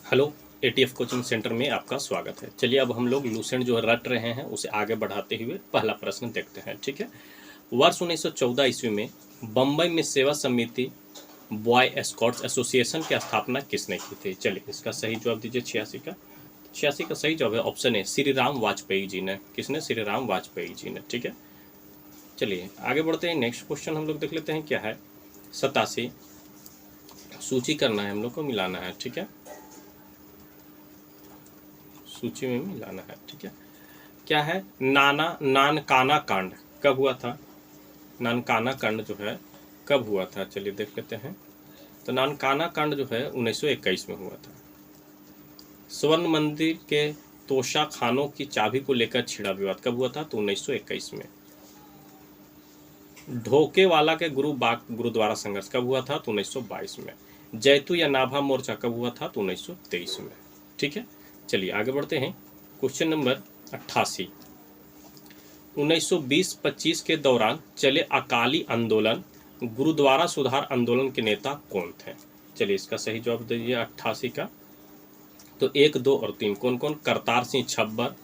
Hello, ETF coaching centre में आपका स्वागत है। चलिए अब हम लोग लूसेंट जो रट रहे हैं उसे आगे बढ़ाते हुए पहला प्रश्न देखते हैं। ठीक है। वर्ष 1914 ईस्वी में बम्बई में सेवा समिति बॉय स्काउट्स एसोसिएशन की स्थापना किसने की थी? चलिए इसका सही जवाब दीजिए। 86 का 86 का सही जवाब है ऑप्शन ए, श्री राम वाजपेयी जी ने। किसने? श्री राम वाजपेयी जी ने। ठीक है। चलिए आगे बढ़ते हैं। नेक्स्ट क्वेश्चन हम लोग देख लेते हैं क्या है। 87 सूची करना है हम लोग को, मिलाना है। ठीक है, सूची में मिलाना है। ठीक है। क्या है? नानकाना कांड कब हुआ था? नानकाना कांड जो है कब हुआ था? चलिए देख लेते हैं। तो नानकाना कांड जो है 1921 में हुआ था। स्वर्ण मंदिर के तोशा खानों की चाबी को लेकर छिड़ा विवाद कब हुआ था? तो 1921 में। ढोके वाला के गुरुद्वारा संघर्ष कब हुआ था? तो 1922 में। जैतू या नाभा मोर्चा कब हुआ था? तो 1923 में। ठीक है। चलिए आगे बढ़ते हैं। क्वेश्चन नंबर 88 1920-25 के दौरान चले अकाली आंदोलन गुरुद्वारा सुधार आंदोलन के नेता कौन थे? चलिए इसका सही जवाब दीजिए 88 का। तो 1, 2 और 3 कौन कौन? करतार सिंह छब्बर,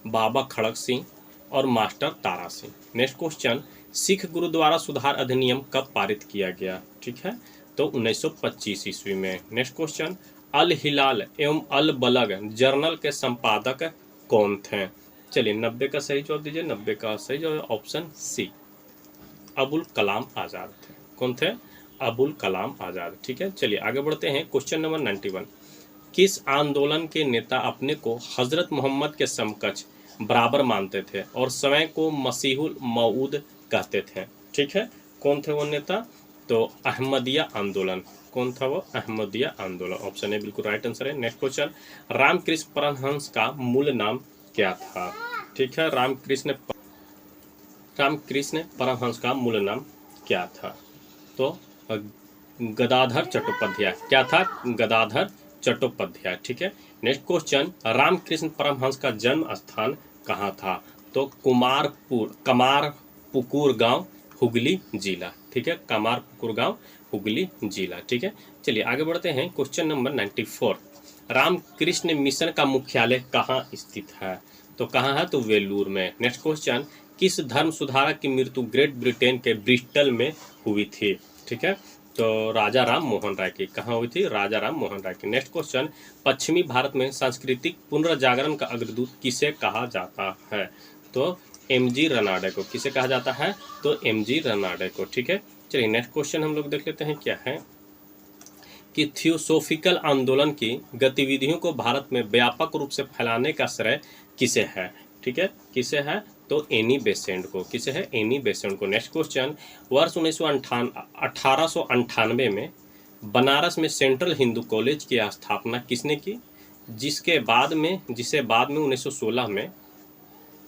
बाबा खड़क सिंह और master Tara Singh. Next question, Sikh gurdwara सुधार अधिनियम कब पारित किया गया? ठीक है, तो 1925 ईस्वी में। नेक्स्ट क्वेश्चन, अल हिलाल एवं अल बलग जर्नल के संपादक कौन थे? चलिए 90 का सही जवाब दीजिए। 90 का सही जवाब ऑप्शन सी, अबुल कलाम आज़ाद थे। कौन थे? अबुल कलाम आज़ाद। ठीक है। चलिए आगे बढ़ते हैं। क्वेश्चन नंबर 91 किस आंदोलन के नेता अपने को हजरत मोहम्मद के समकक्ष बराबर मानते थे और स्वयं को मसीहुल मऊद कहते थे? ठीक है, कौन थे वो नेता? तो अहमदिया आंदोलन। कौन था वो? अहमदिया आंदोलन। ऑप्शन ए बिल्कुल राइट आंसर है। नेक्स्ट क्वेश्चन, रामकृष्ण परमहंस का मूल नाम क्या था? ठीक है, रामकृष्ण परमहंस का मूल नाम क्या था? तो गदाधर चट्टोपाध्याय। क्या था? गदाधर चट्टोपाध्याय। ठीक है। नेक्स्ट क्वेश्चन, रामकृष्ण परमहंस का जन्म स्थान कहाँ था? तो कमारपुकुर गांव, हुगली जिला। ठीक है, कमारपुकुर गांव, हुगली जिला। ठीक है। चलिए आगे बढ़ते हैं। क्वेश्चन नंबर 94 रामकृष्ण मिशन का मुख्यालय कहाँ स्थित है? तो कहाँ है? तो वेलूर में। नेक्स्ट क्वेश्चन, किस धर्म सुधारक की मृत्यु ग्रेट ब्रिटेन के ब्रिस्टल में हुई थी? ठीक है, तो राजा राम मोहन राय की। कहाँ हुई थी? राजा राम मोहन राय की। नेक्स्ट क्वेश्चन, पश्चिमी भारत में सांस्कृतिक पुनर्जागरण का अग्रदूत किसे कहा जाता है? तो एमजी रनाडे को। किसे कहा जाता है? तो एमजी रनाडे को। ठीक है। चलिए नेक्स्ट क्वेश्चन हम लोग देख लेते हैं क्या है कि थियोसोफिकल आंदोलन की गतिविधियों को भारत में व्यापक रूप से फैलाने का श्रेय किसे है? ठीक है, किसे है? तो एनी बेसेंट को। किसे है? एनी बेसेंट को। नेक्स्ट क्वेश्चन, वर्ष 1898 में बनारस में सेंट्रल हिंदू कॉलेज की स्थापना किसने की? जिसे बाद में 1916 में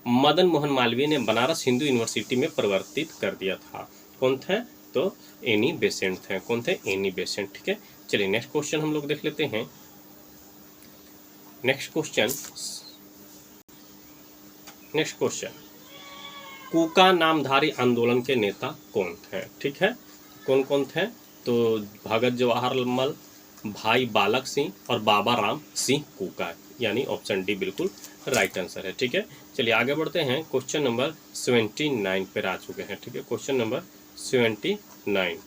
मदन मोहन मालवीय ने बनारस हिंदू यूनिवर्सिटी में परिवर्तित कर दिया था। कौन थे? तो एनी बेसेंट थे। कौन थे? Annie Besant. ठीक है। चलिए नेक्स्ट क्वेश्चन हम लोग देख लेते हैं। नेक्स्ट क्वेश्चन, कूका नामधारी आंदोलन के नेता कौन थे? ठीक है, कौन कौन थे? तो भगत जवाहरलाल, भाई बालक सिंह और बाबा राम सिंह कूका, यानी ऑप्शन डी बिल्कुल राइट आंसर है। ठीक है। चलिए आगे बढ़ते हैं। क्वेश्चन नंबर 79 पर आ चुके हैं। ठीक है, क्वेश्चन नंबर 79,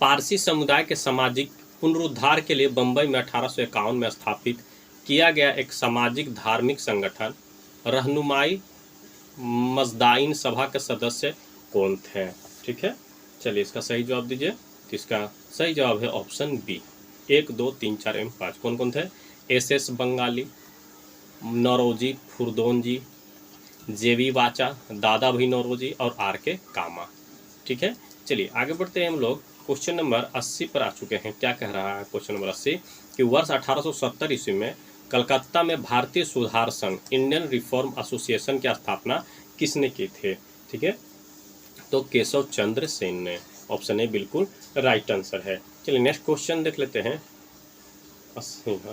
पारसी समुदाय के सामाजिक पुनरुद्धार के लिए बंबई में 1851 में स्थापित किया गया एक सामाजिक धार्मिक संगठन रहनुमाई मजदाइन सभा के सदस्य कौन थे? ठीक है। चलिए इसका सही जवाब दीजिए। तो इसका सही जवाब है ऑप्शन बी, 1, 2, 3, 4 एवं 5। कौन कौन थे? एस बंगाली, नौरोजी फुरदोनजी, जेवी वाचा, दादा भाई नौरोजी और आर.के. कामा। ठीक है। चलिए आगे बढ़ते हैं हम लोग। क्वेश्चन नंबर 80 पर आ चुके हैं। क्या कह रहा है क्वेश्चन नंबर 80 कि वर्ष 1870 ईस्वी में कलकत्ता में भारतीय सुधार संघ इंडियन रिफॉर्म एसोसिएशन की स्थापना किसने की थी? ठीक है, तो केशव चंद्र सेन ने। ऑप्शन ए बिल्कुल राइट आंसर है। चलिए नेक्स्ट क्वेश्चन देख लेते हैं।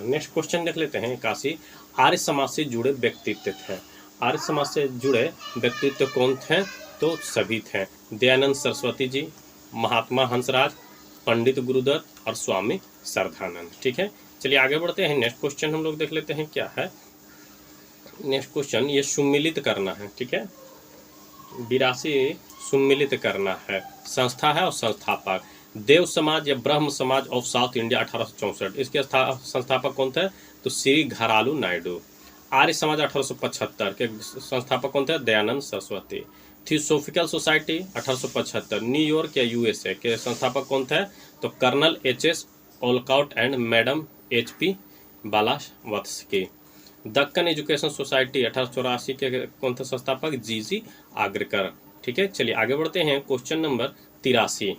नेक्स्ट क्वेश्चन देख लेते हैं। 81 आर्य समाज से जुड़े व्यक्तित्व थे। आर्य समाज से जुड़े व्यक्तित्व कौन थे? तो सभी थे। दयानंद सरस्वती जी, महात्मा हंसराज, पंडित गुरुदत्त और स्वामी श्रद्धानंद। ठीक है, चलिए आगे बढ़ते हैं। नेक्स्ट क्वेश्चन हम लोग देख लेते हैं क्या है। नेक्स्ट क्वेश्चन ये सुम्मिलित करना है। ठीक है, 82 सुम्मिलित करना है। संस्था है और संस्थापक देव समाज या ब्रह्म समाज ऑफ साउथ इंडिया 1864। इसके संस्थापक कौन थे? तो श्री घरालू नायडू। आर्य समाज 1875 के संस्थापक कौन थे? Dayanand Saraswati. Theosophical society 1875 New York या यूएसए के संस्थापक कौन थे? तो colonel H S. Olcott and madam H P. Blavatsky. Deccan education society 1884 के कौन थे संस्थापक? जी.जी. आगरकर। ठीक है, चलिए आगे बढ़ते हैं। क्वेश्चन नंबर 83,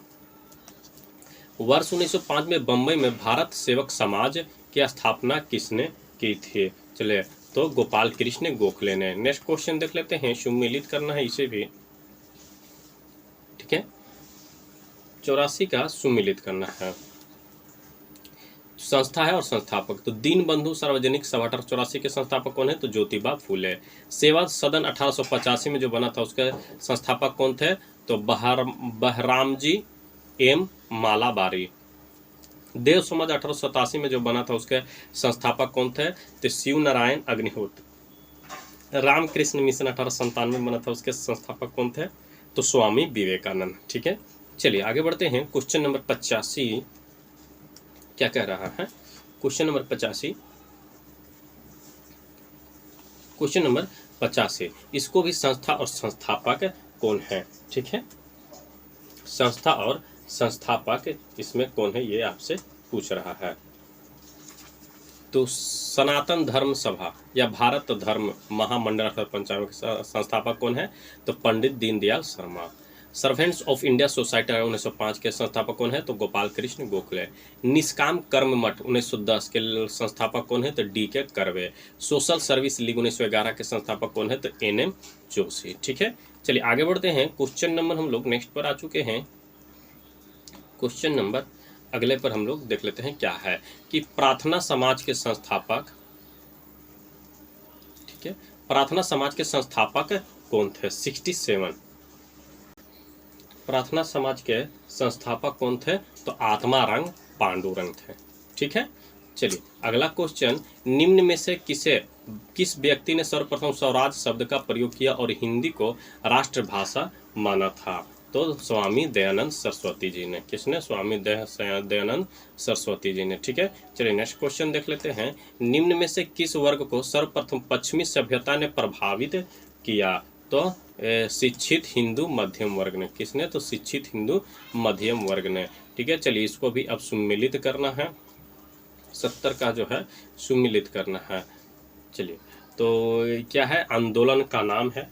वर्ष 1905 में बम्बई में भारत सेवक समाज की स्थापना किसने की थी? चलिए, तो गोपाल कृष्ण गोखले ने। नेक्स्ट क्वेश्चन देख लेते हैं। सुम्मिलित करना है इसे भी। ठीक है, 84 का सुम्मिलित करना है। संस्था है और संस्थापक तो दीन बंधु सार्वजनिक सभा 1884 के संस्थापक कौन है? तो ज्योतिबा फूले। सेवा सदन 1885 में जो बना था उसके संस्थापक कौन थे? तो बहरामजी एम मालाबारी। देव समाज 1887 में जो बना था उसके संस्थापक कौन थे? तो शिव नारायण अग्निहोत्र। रामकृष्ण मिशन 1897 में बना था उसके संस्थापक कौन थे? तो स्वामी विवेकानंद। ठीक है, चलिए आगे बढ़ते हैं। क्वेश्चन नंबर 85 क्या कह रहा है? क्वेश्चन नंबर 85, क्वेश्चन नंबर 85 इसको भी संस्था और संस्थापक कौन है? ठीक है, संस्था और संस्थापक इसमें कौन है ये आपसे पूछ रहा है। तो सनातन धर्म सभा या भारत धर्म महामंडल 1895 के संस्थापक कौन है? तो Pandit Deendayal Sharma. Servants of India society 1905 के संस्थापक कौन है? तो गोपाल कृष्ण गोखले। निष्काम कर्म मठ 1910 के संस्थापक कौन है? तो DK. Curve. Social service league 1911 के संस्थापक कौन है? तो एन.एम. जोशी। ठीक है, चलिए आगे बढ़ते हैं। क्वेश्चन नंबर हम लोग नेक्स्ट पर आ चुके हैं। क्वेश्चन नंबर अगले पर हम लोग देख लेते हैं क्या है कि प्रार्थना समाज के संस्थापक, ठीक है, प्रार्थना समाज के संस्थापक कौन थे? 67 प्रार्थना समाज के संस्थापक कौन थे? तो आत्मारंग पांडुरंग थे। ठीक है, चलिए अगला क्वेश्चन, निम्न में से किस व्यक्ति ने सर्वप्रथम स्वराज शब्द का प्रयोग किया और हिंदी को राष्ट्रभाषा माना था? तो स्वामी दयानंद सरस्वती जी ने। किसने? स्वामी दयानंद सरस्वती जी ने। ठीक है, चलिए नेक्स्ट क्वेश्चन देख लेते हैं। निम्न में से किस वर्ग को सर्वप्रथम पश्चिमी सभ्यता ने प्रभावित किया? तो शिक्षित हिंदू मध्यम वर्ग ने। किसने? तो शिक्षित हिंदू मध्यम वर्ग ने। ठीक है, चलिए इसको भी अब सुम्मिलित करना है। 70 का जो है सुम्मिलित करना है। चलिए, तो क्या है? आंदोलन का नाम है,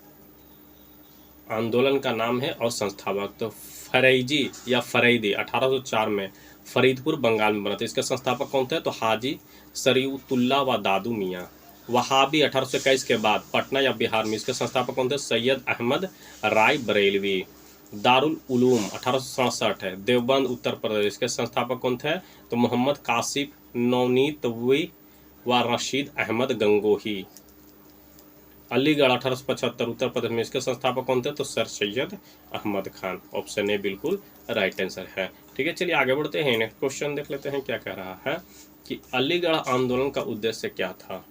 आंदोलन का नाम है और संस्थापक तो फरैजी या फरैदी 1804 में फरीदपुर बंगाल में बना था। इसके संस्थापक कौन थे? तो हाजी शरीउतुल्लाह व दादू मियाँ। वहाबी 1821 के बाद पटना या बिहार में। इसके संस्थापक कौन थे? सैयद अहमद राय बरेलवी। दारुल उलूम 1867 है। देवबंद उत्तर प्रदेश। इसके संस्थापक कौन थे? तो मोहम्मद कासिफ नौनीतवी व रशीद अहमद गंगोही। अलीगढ़ 1875 उत्तर प्रदेश में। इसके संस्थापक कौन थे? तो sir Syed Ahmad Khan. Option A बिल्कुल राइट आंसर है। ठीक है, चलिए आगे बढ़ते हैं। नेक्स्ट क्वेश्चन देख लेते हैं क्या कह रहा है कि अलीगढ़ आंदोलन का उद्देश्य क्या था?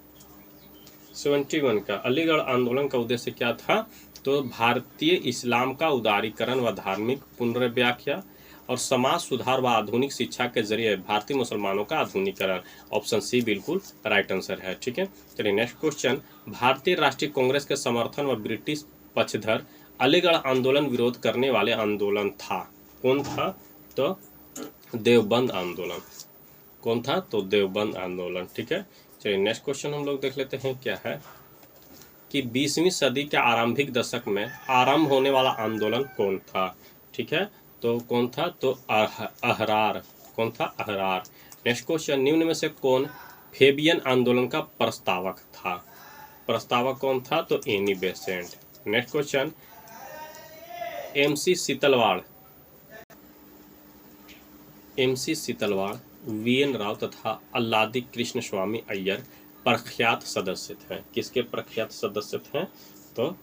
71 का अलीगढ़ आंदोलन का उद्देश्य क्या था? तो भारतीय इस्लाम का उदारीकरण व धार्मिक पुनर्व्याख्या और समाज सुधार व आधुनिक शिक्षा के जरिए भारतीय मुसलमानों का आधुनिकरण। ऑप्शन सी बिल्कुल राइट आंसर है। ठीक है, चलिए नेक्स्ट क्वेश्चन, भारतीय राष्ट्रीय कांग्रेस के समर्थन व ब्रिटिश पक्षधर अलीगढ़ आंदोलन विरोध करने वाले आंदोलन था। कौन था? तो देवबंद आंदोलन। कौन था? तो देवबंद आंदोलन। ठीक है, चलिए नेक्स्ट क्वेश्चन हम लोग देख लेते हैं क्या है कि 20वीं सदी के आरंभिक दशक में आरंभ होने वाला आंदोलन कौन था? ठीक है, तो कौन था? तो अहरार। कौन था? अहरार। नेक्स्ट क्वेश्चन, निम्न में से कौन फेबियन आंदोलन का प्रस्तावक था? प्रस्तावक कौन था? तो Annie Besant. Next question, MC Setalvad, VN Rao तथा अल्लादी कृष्ण स्वामी अय्यर प्रख्यात सदस्य थे। किसके प्रख्यात सदस्य थे? तो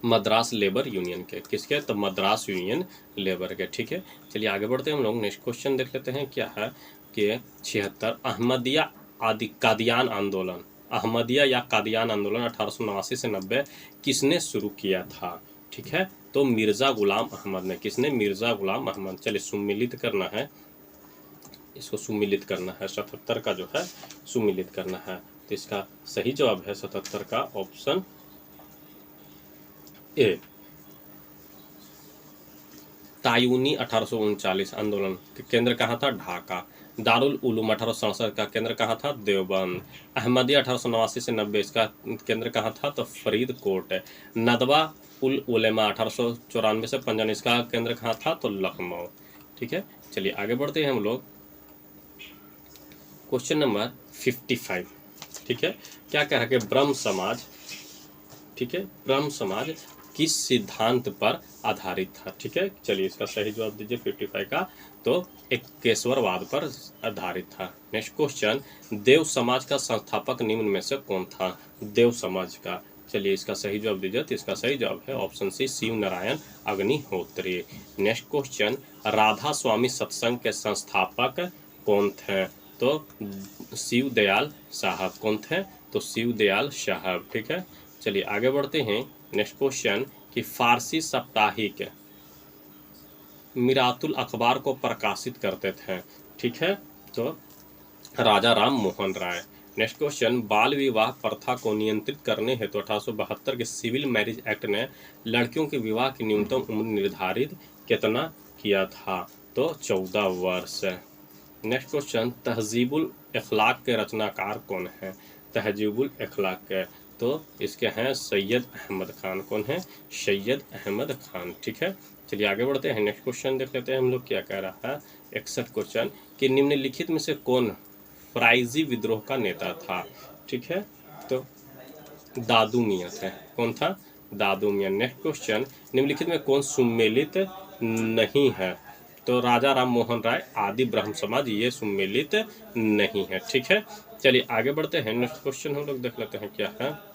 मद्रास लेबर यूनियन के, किसके? तो मद्रास यूनियन लेबर के। ठीक है, चलिए आगे बढ़ते हैं हम लोग। नेक्स्ट क्वेश्चन देख लेते हैं, क्या है कि 76 अहमदिया आदि कादियान आंदोलन, अहमदिया या कादियान आंदोलन 1889 से 90 किसने शुरू किया था? ठीक है, तो मिर्ज़ा गुलाम अहमद ने। किसने? मिर्ज़ा गुलाम अहमद। चलिए सुमिलित करना है, इसको सुमिलित करना है, 77 का जो है सुमिलित करना है। तो इसका सही जवाब है 77 का ऑप्शन ए। तायूनी 1839 आंदोलन के केंद्र कहाँ था? ढाका। दारुल उलूम 1867 का केंद्र कहाँ था? देवबंद। अहमदिया 1889 से 90 इसका केंद्र कहाँ था? तो फरीदकोट। नदवा उल उलेमा 1894 से 55 इसका केंद्र कहाँ था? तो लखनऊ। ठीक है, चलिए आगे बढ़ते हैं हम लोग। Question number 55। ठीक है, क्या कह रहा है कि ब्रह्म समाज, ठीक है, ब्रह्म समाज किस सिद्धांत पर आधारित था? ठीक है, चलिए इसका सही जवाब दीजिए 55 का, तो एकेश्वरवाद पर आधारित था। नेक्स्ट क्वेश्चन, देव समाज का संस्थापक निम्न में से कौन था? देव समाज का, चलिए इसका सही जवाब दीजिए। तो इसका सही जवाब है option C, Shiv Narayan Agnihotri. Next question, Radha Swami Satsang के संस्थापक कौन थे? तो शिव दयाल साहब। कौन थे? तो शिव दयाल साहब। ठीक है, चलिए आगे बढ़ते हैं। नेक्स्ट क्वेश्चन कि फारसी साप्ताहिक मिरातुल अखबार को प्रकाशित करते थे। ठीक है, तो राजा राम मोहन राय। नेक्स्ट क्वेश्चन, बाल विवाह प्रथा को नियंत्रित करने हेतु 1872 के सिविल मैरिज एक्ट ने लड़कियों के विवाह की न्यूनतम उम्र निर्धारित कितना किया था? तो 14 वर्ष। नेक्स्ट क्वेश्चन, तहजीबुल अखलाक के रचनाकार कौन है? तहजीबुल अखलाक के, तो इसके हैं सैयद अहमद खान। कौन है? सैयद अहमद खान। ठीक है, चलिए आगे बढ़ते हैं। नेक्स्ट क्वेश्चन देख लेते हैं हम लोग, क्या कह रहा है 61 क्वेश्चन कि निम्नलिखित में से कौन फराइजी विद्रोह का नेता था? ठीक है, तो दादू मियाँ थे। कौन था? दादू मियाँ। नेक्स्ट क्वेश्चन, निम्नलिखित में कौन सुमेलित नहीं है? तो राजा राम मोहन राय आदि ब्रह्म समाज ये सुमेलित नहीं है। ठीक है, चलिए आगे बढ़ते हैं। नेक्स्ट क्वेश्चन हम लोग देख लेते हैं, क्या है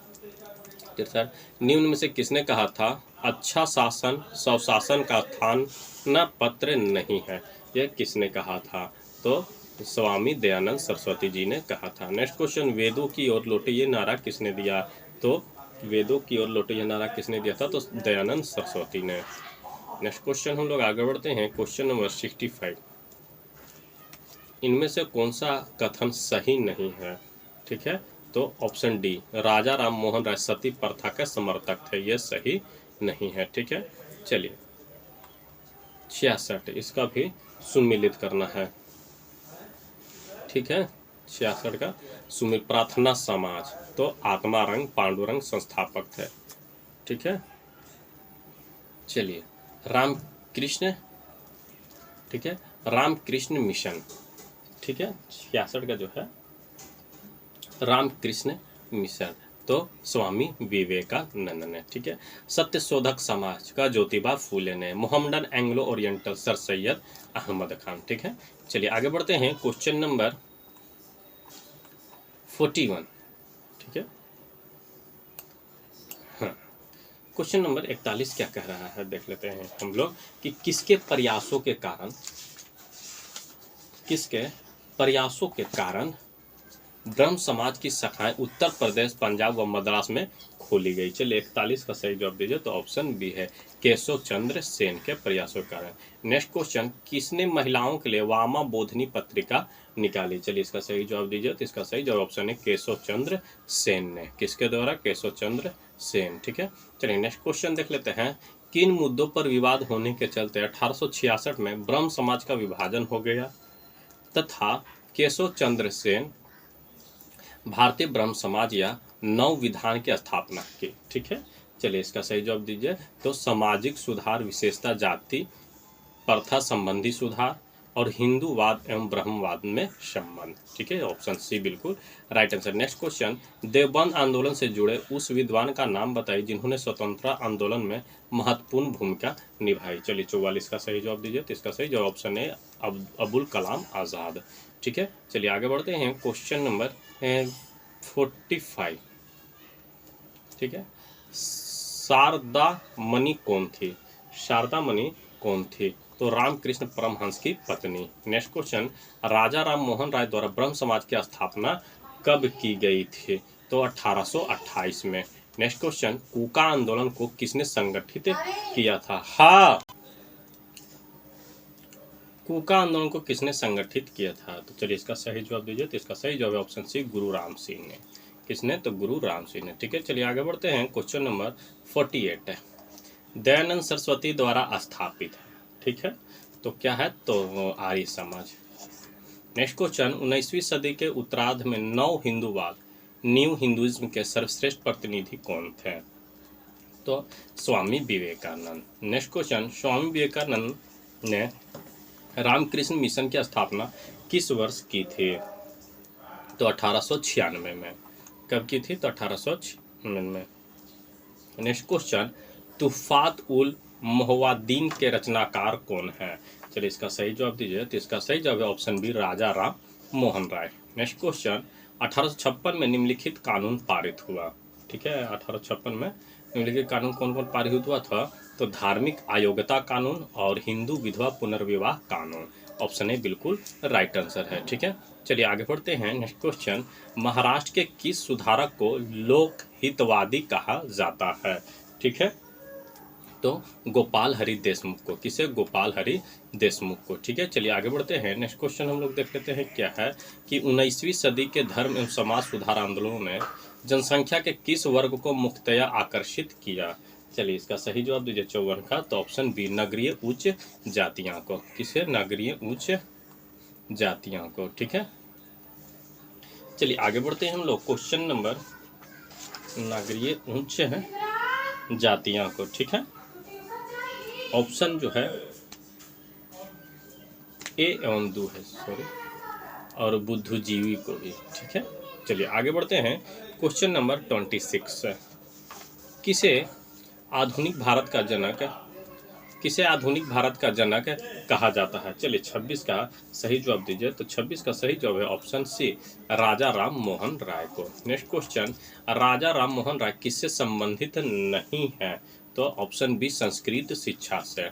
सर, निम्न में से किसने कहा था अच्छा शासन स्वशासन का स्थान न पत्र नहीं है? यह किसने कहा था? तो स्वामी दयानंद सरस्वती जी ने कहा था। नेक्स्ट क्वेश्चन, वेदों की ओर लौटे ये नारा किसने दिया? तो वेदों की ओर लौटे ये नारा किसने दिया था? तो दयानंद सरस्वती ने। नेक्स्ट क्वेश्चन हम लोग आगे बढ़ते हैं। क्वेश्चन नंबर 65, इनमें से कौन सा कथन सही नहीं है? ठीक है, तो ऑप्शन डी, राजा राम मोहन राय सती प्रथा के समर्थक थे, यह सही नहीं है। ठीक है, चलिए 66 इसका भी सुमिलित करना है। ठीक है, 66 का सुमिलित, प्रार्थना समाज, तो आत्मारंग पांडुरंग संस्थापक थे। ठीक है, चलिए रामकृष्ण, ठीक है, रामकृष्ण मिशन। ठीक है, 66 का जो है रामकृष्ण मिशन, तो स्वामी विवेकानंद ने। ठीक है, सत्य शोधक समाज का ज्योतिबा फूले ने। Mohammedan Anglo Oriental sir Syed Ahmad Khan. ठीक है, चलिए आगे बढ़ते हैं। Question number 41। ठीक है, हाँ, क्वेश्चन नंबर 41 क्या कह रहा है देख लेते हैं हम लोग कि किसके प्रयासों के कारण ब्रह्म समाज की शाखाएं उत्तर प्रदेश, पंजाब व मद्रास में खोली गई? चलिए 41 का सही जवाब दीजिए। तो ऑप्शन बी है, केशव चंद्र सेन के प्रयासों के कारण। नेक्स्ट क्वेश्चन, किसने महिलाओं के लिए वामा बोधनी पत्रिका निकाली? चलिए इसका सही जवाब दीजिए। तो इसका सही जवाब ऑप्शन है केशव चंद्र सेन ने। किसके द्वारा? केशव चंद्र सेन। ठीक है, चलिए नेक्स्ट क्वेश्चन देख लेते हैं। किन मुद्दों पर विवाद होने के चलते 1866 में ब्रह्म समाज का विभाजन हो गया तथा केशव चंद्र सेन भारतीय ब्रह्म समाज या नव विधान की स्थापना की? ठीक है, चलिए इसका सही जवाब दीजिए। तो सामाजिक सुधार, विशेषता जाति प्रथा संबंधी सुधार और हिंदूवाद एवं ब्रह्मवाद में संबंध। ठीक है, ऑप्शन सी बिल्कुल right answer. Next question, Deoband आंदोलन से जुड़े उस विद्वान का नाम बताइए जिन्होंने स्वतंत्रता आंदोलन में महत्वपूर्ण भूमिका निभाई? चलिए 44 का सही जवाब दीजिए। तो इसका सही जवाब ऑप्शन है अबुल कलाम आज़ाद। ठीक है, चलिए आगे बढ़ते हैं। Question number 45। ठीक है, शारदा मणि कौन थी? शारदा मणि कौन थी? तो रामकृष्ण परमहंस की पत्नी। नेक्स्ट क्वेश्चन, राजा राम मोहन राय द्वारा ब्रह्म समाज की स्थापना कब की गई थी? तो 1828 में। नेक्स्ट क्वेश्चन, कूका आंदोलन को किसने संगठित किया था? हाँ, कूका आंदोलन को किसने संगठित किया था? तो चलिए इसका सही जवाब दीजिए। तो इसका सही जवाब है ऑप्शन सी, गुरु राम सिंह ने। किसने? तो गुरु राम सिंह ने। ठीक है, चलिए आगे बढ़ते हैं। क्वेश्चन नंबर 48 है, दयानंद सरस्वती द्वारा स्थापित है। ठीक है, तो क्या है? तो आर्य समाज। नेक्स्ट क्वेश्चन, 19वीं सदी के उत्तरार्ध में नव हिंदूवाद, न्यू हिंदुइज्म के सर्वश्रेष्ठ प्रतिनिधि कौन थे? तो स्वामी विवेकानंद। नेक्स्ट क्वेश्चन, स्वामी विवेकानंद ने रामकृष्ण मिशन की स्थापना किस वर्ष की थी? तो 1896 में। कब की थी? तो 1896 में। नेक्स्ट क्वेश्चन, तुफात उल मोहवाद्दीन के रचनाकार कौन है? चलिए इसका सही जवाब दीजिए। तो इसका सही जवाब है ऑप्शन बी, राजा राम मोहन राय। नेक्स्ट क्वेश्चन, 1856 में निम्नलिखित कानून पारित हुआ। ठीक है, 1856 में निम्नलिखित कानून कौन कौन पारित हुआ था? तो धार्मिक अयोग्यता कानून और हिंदू विधवा पुनर्विवाह कानून। ऑप्शन ए बिल्कुल राइट आंसर है। ठीक है, चलिए आगे बढ़ते हैं। नेक्स्ट क्वेश्चन, महाराष्ट्र के किस सुधारक को लोक हितवादी कहा जाता है? ठीक है, तो गोपाल हरि देशमुख को। किसे? गोपाल हरि देशमुख को। ठीक है, चलिए आगे बढ़ते हैं। नेक्स्ट क्वेश्चन हम लोग देख लेते हैं क्या है कि 19वीं सदी के धर्म एवं समाज सुधार आंदोलनों ने जनसंख्या के किस वर्ग को मुख्यतया आकर्षित किया? चलिए इसका सही जवाब दीजिए 54 का। तो ऑप्शन बी, नगरीय उच्च जातियां को। किसे? नगरीय उच्च जातियां को। ठीक है, चलिए आगे बढ़ते हैं हम लोग। क्वेश्चन नंबर, नगरीय उच्च है जातियां को। ठीक है, ऑप्शन जो है ए एवं दो है, सॉरी, और बुद्धिजीवी को भी। ठीक है, चलिए आगे बढ़ते हैं। क्वेश्चन नंबर 26, किसे आधुनिक भारत का जनक किसे आधुनिक भारत का जनक कहा जाता है? चलिए 26 का सही जवाब दीजिए। तो 26 का सही जवाब है ऑप्शन सी, राजा राम मोहन राय को। नेक्स्ट क्वेश्चन, राजा राम मोहन राय किससे संबंधित नहीं है? तो ऑप्शन बी, संस्कृत शिक्षा से।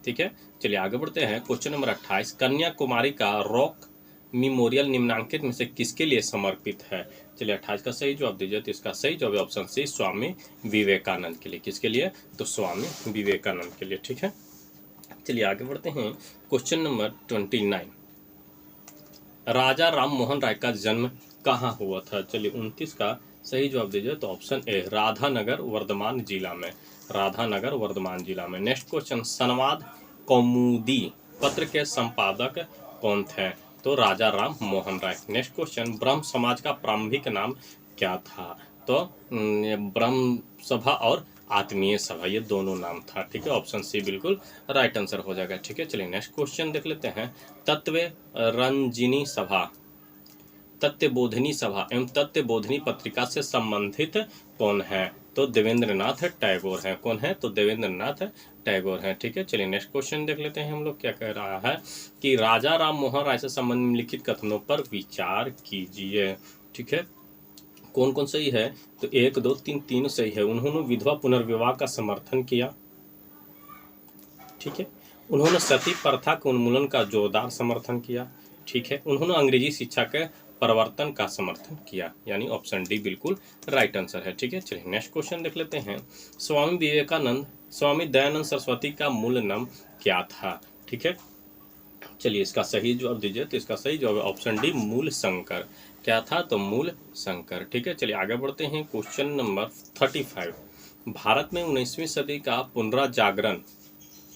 ठीक है, चलिए आगे बढ़ते हैं। क्वेश्चन नंबर 28, कन्याकुमारी का रॉक मेमोरियल निम्नांकित में से किसके लिए समर्पित है? चलिए 28 का सही जवाब दीजिए। तो इसका सही जवाब है ऑप्शन सी, स्वामी विवेकानंद के लिए। किसके लिए? तो स्वामी विवेकानंद के लिए। ठीक है, चलिए आगे बढ़ते हैं। क्वेश्चन नंबर 29, राजा राम मोहन राय का जन्म कहाँ हुआ था? चलिए 29 का सही जवाब दीजिए। तो ऑप्शन ए, राधानगर वर्धमान जिला में। राधानगर वर्धमान जिला में। नेक्स्ट क्वेश्चन, संवाद कौमुदी पत्र के संपादक कौन थे? तो राजा राम मोहन राय। नेक्स्ट क्वेश्चन, ब्रह्म समाज का प्रारंभिक नाम क्या था? तो ब्रह्म सभा और आत्मीय सभा, ये दोनों नाम था। ठीक है, ऑप्शन सी बिल्कुल राइट आंसर हो जाएगा। ठीक है, चलिए नेक्स्ट क्वेश्चन देख लेते हैं। तत्व रंजिनी सभा, तत्वबोधिनी सभा एवं तत्वबोधिनी पत्रिका से संबंधित कौन है? तो देवेंद्रनाथ टैगोर हैं। कौन है? तो देवेंद्रनाथ टैगोर हैं। ठीक है, चलिए नेक्स्ट क्वेश्चन देख लेते हैं हम लोग क्या कह रहा है कि राजा राम मोहन राय से संबंधित निम्नलिखित कथनों पर विचार कीजिए। ठीक है, कौन कौन सही है? तो 1 2 3 तीनों सही है। उन्होंने विधवा पुनर्विवाह का समर्थन किया। ठीक है, उन्होंने सती प्रथा के उन्मूलन का जोरदार समर्थन किया। ठीक है, उन्होंने अंग्रेजी शिक्षा के परिवर्तन का समर्थन किया, यानी ऑप्शन डी बिल्कुल राइट आंसर है। ठीक है, चलिए नेक्स्ट क्वेश्चन देख लेते हैं। स्वामी विवेकानंद, स्वामी दयानंद सरस्वती का मूल नाम क्या था? ठीक है, चलिए इसका सही जवाब दीजिए। तो इसका सही जवाब है ऑप्शन डी, मूल शंकर। क्या था? तो मूल शंकर। ठीक है, चलिए आगे बढ़ते हैं। क्वेश्चन नंबर 35, भारत में 19वीं सदी का पुनर्जागरण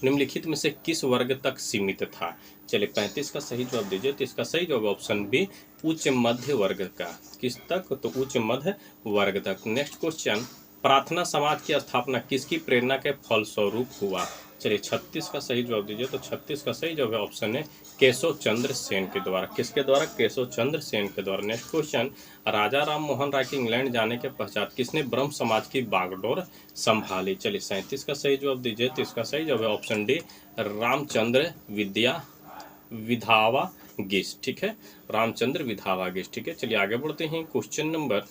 निम्नलिखित में से किस वर्ग तक सीमित था? चलिए 35 का सही जवाब दीजिए। तो इसका सही जवाब ऑप्शन बी, उच्च मध्य वर्ग का। किस तक? तो उच्च मध्य वर्ग तक। नेक्स्ट क्वेश्चन, प्रार्थना समाज की स्थापना किसकी प्रेरणा के फलस्वरूप हुआ? चलिए 36 का सही जवाब दीजिए। तो 36 का सही जवाब है ऑप्शन है, केशव चंद्र सेन के द्वारा। किसके द्वारा? केशव चंद्र सेन के द्वारा। नेक्स्ट क्वेश्चन, राजा राम मोहन राय के इंग्लैंड जाने के पश्चात किसने ब्रह्म समाज की बागडोर संभाली? चलिए 37 का सही जवाब दीजिए। तो इसका सही जवाब है ऑप्शन डी, रामचंद्र विधावा गिस। ठीक है, रामचंद्र विधावा गिस। ठीक है, चलिए आगे बढ़ते हैं। क्वेश्चन नंबर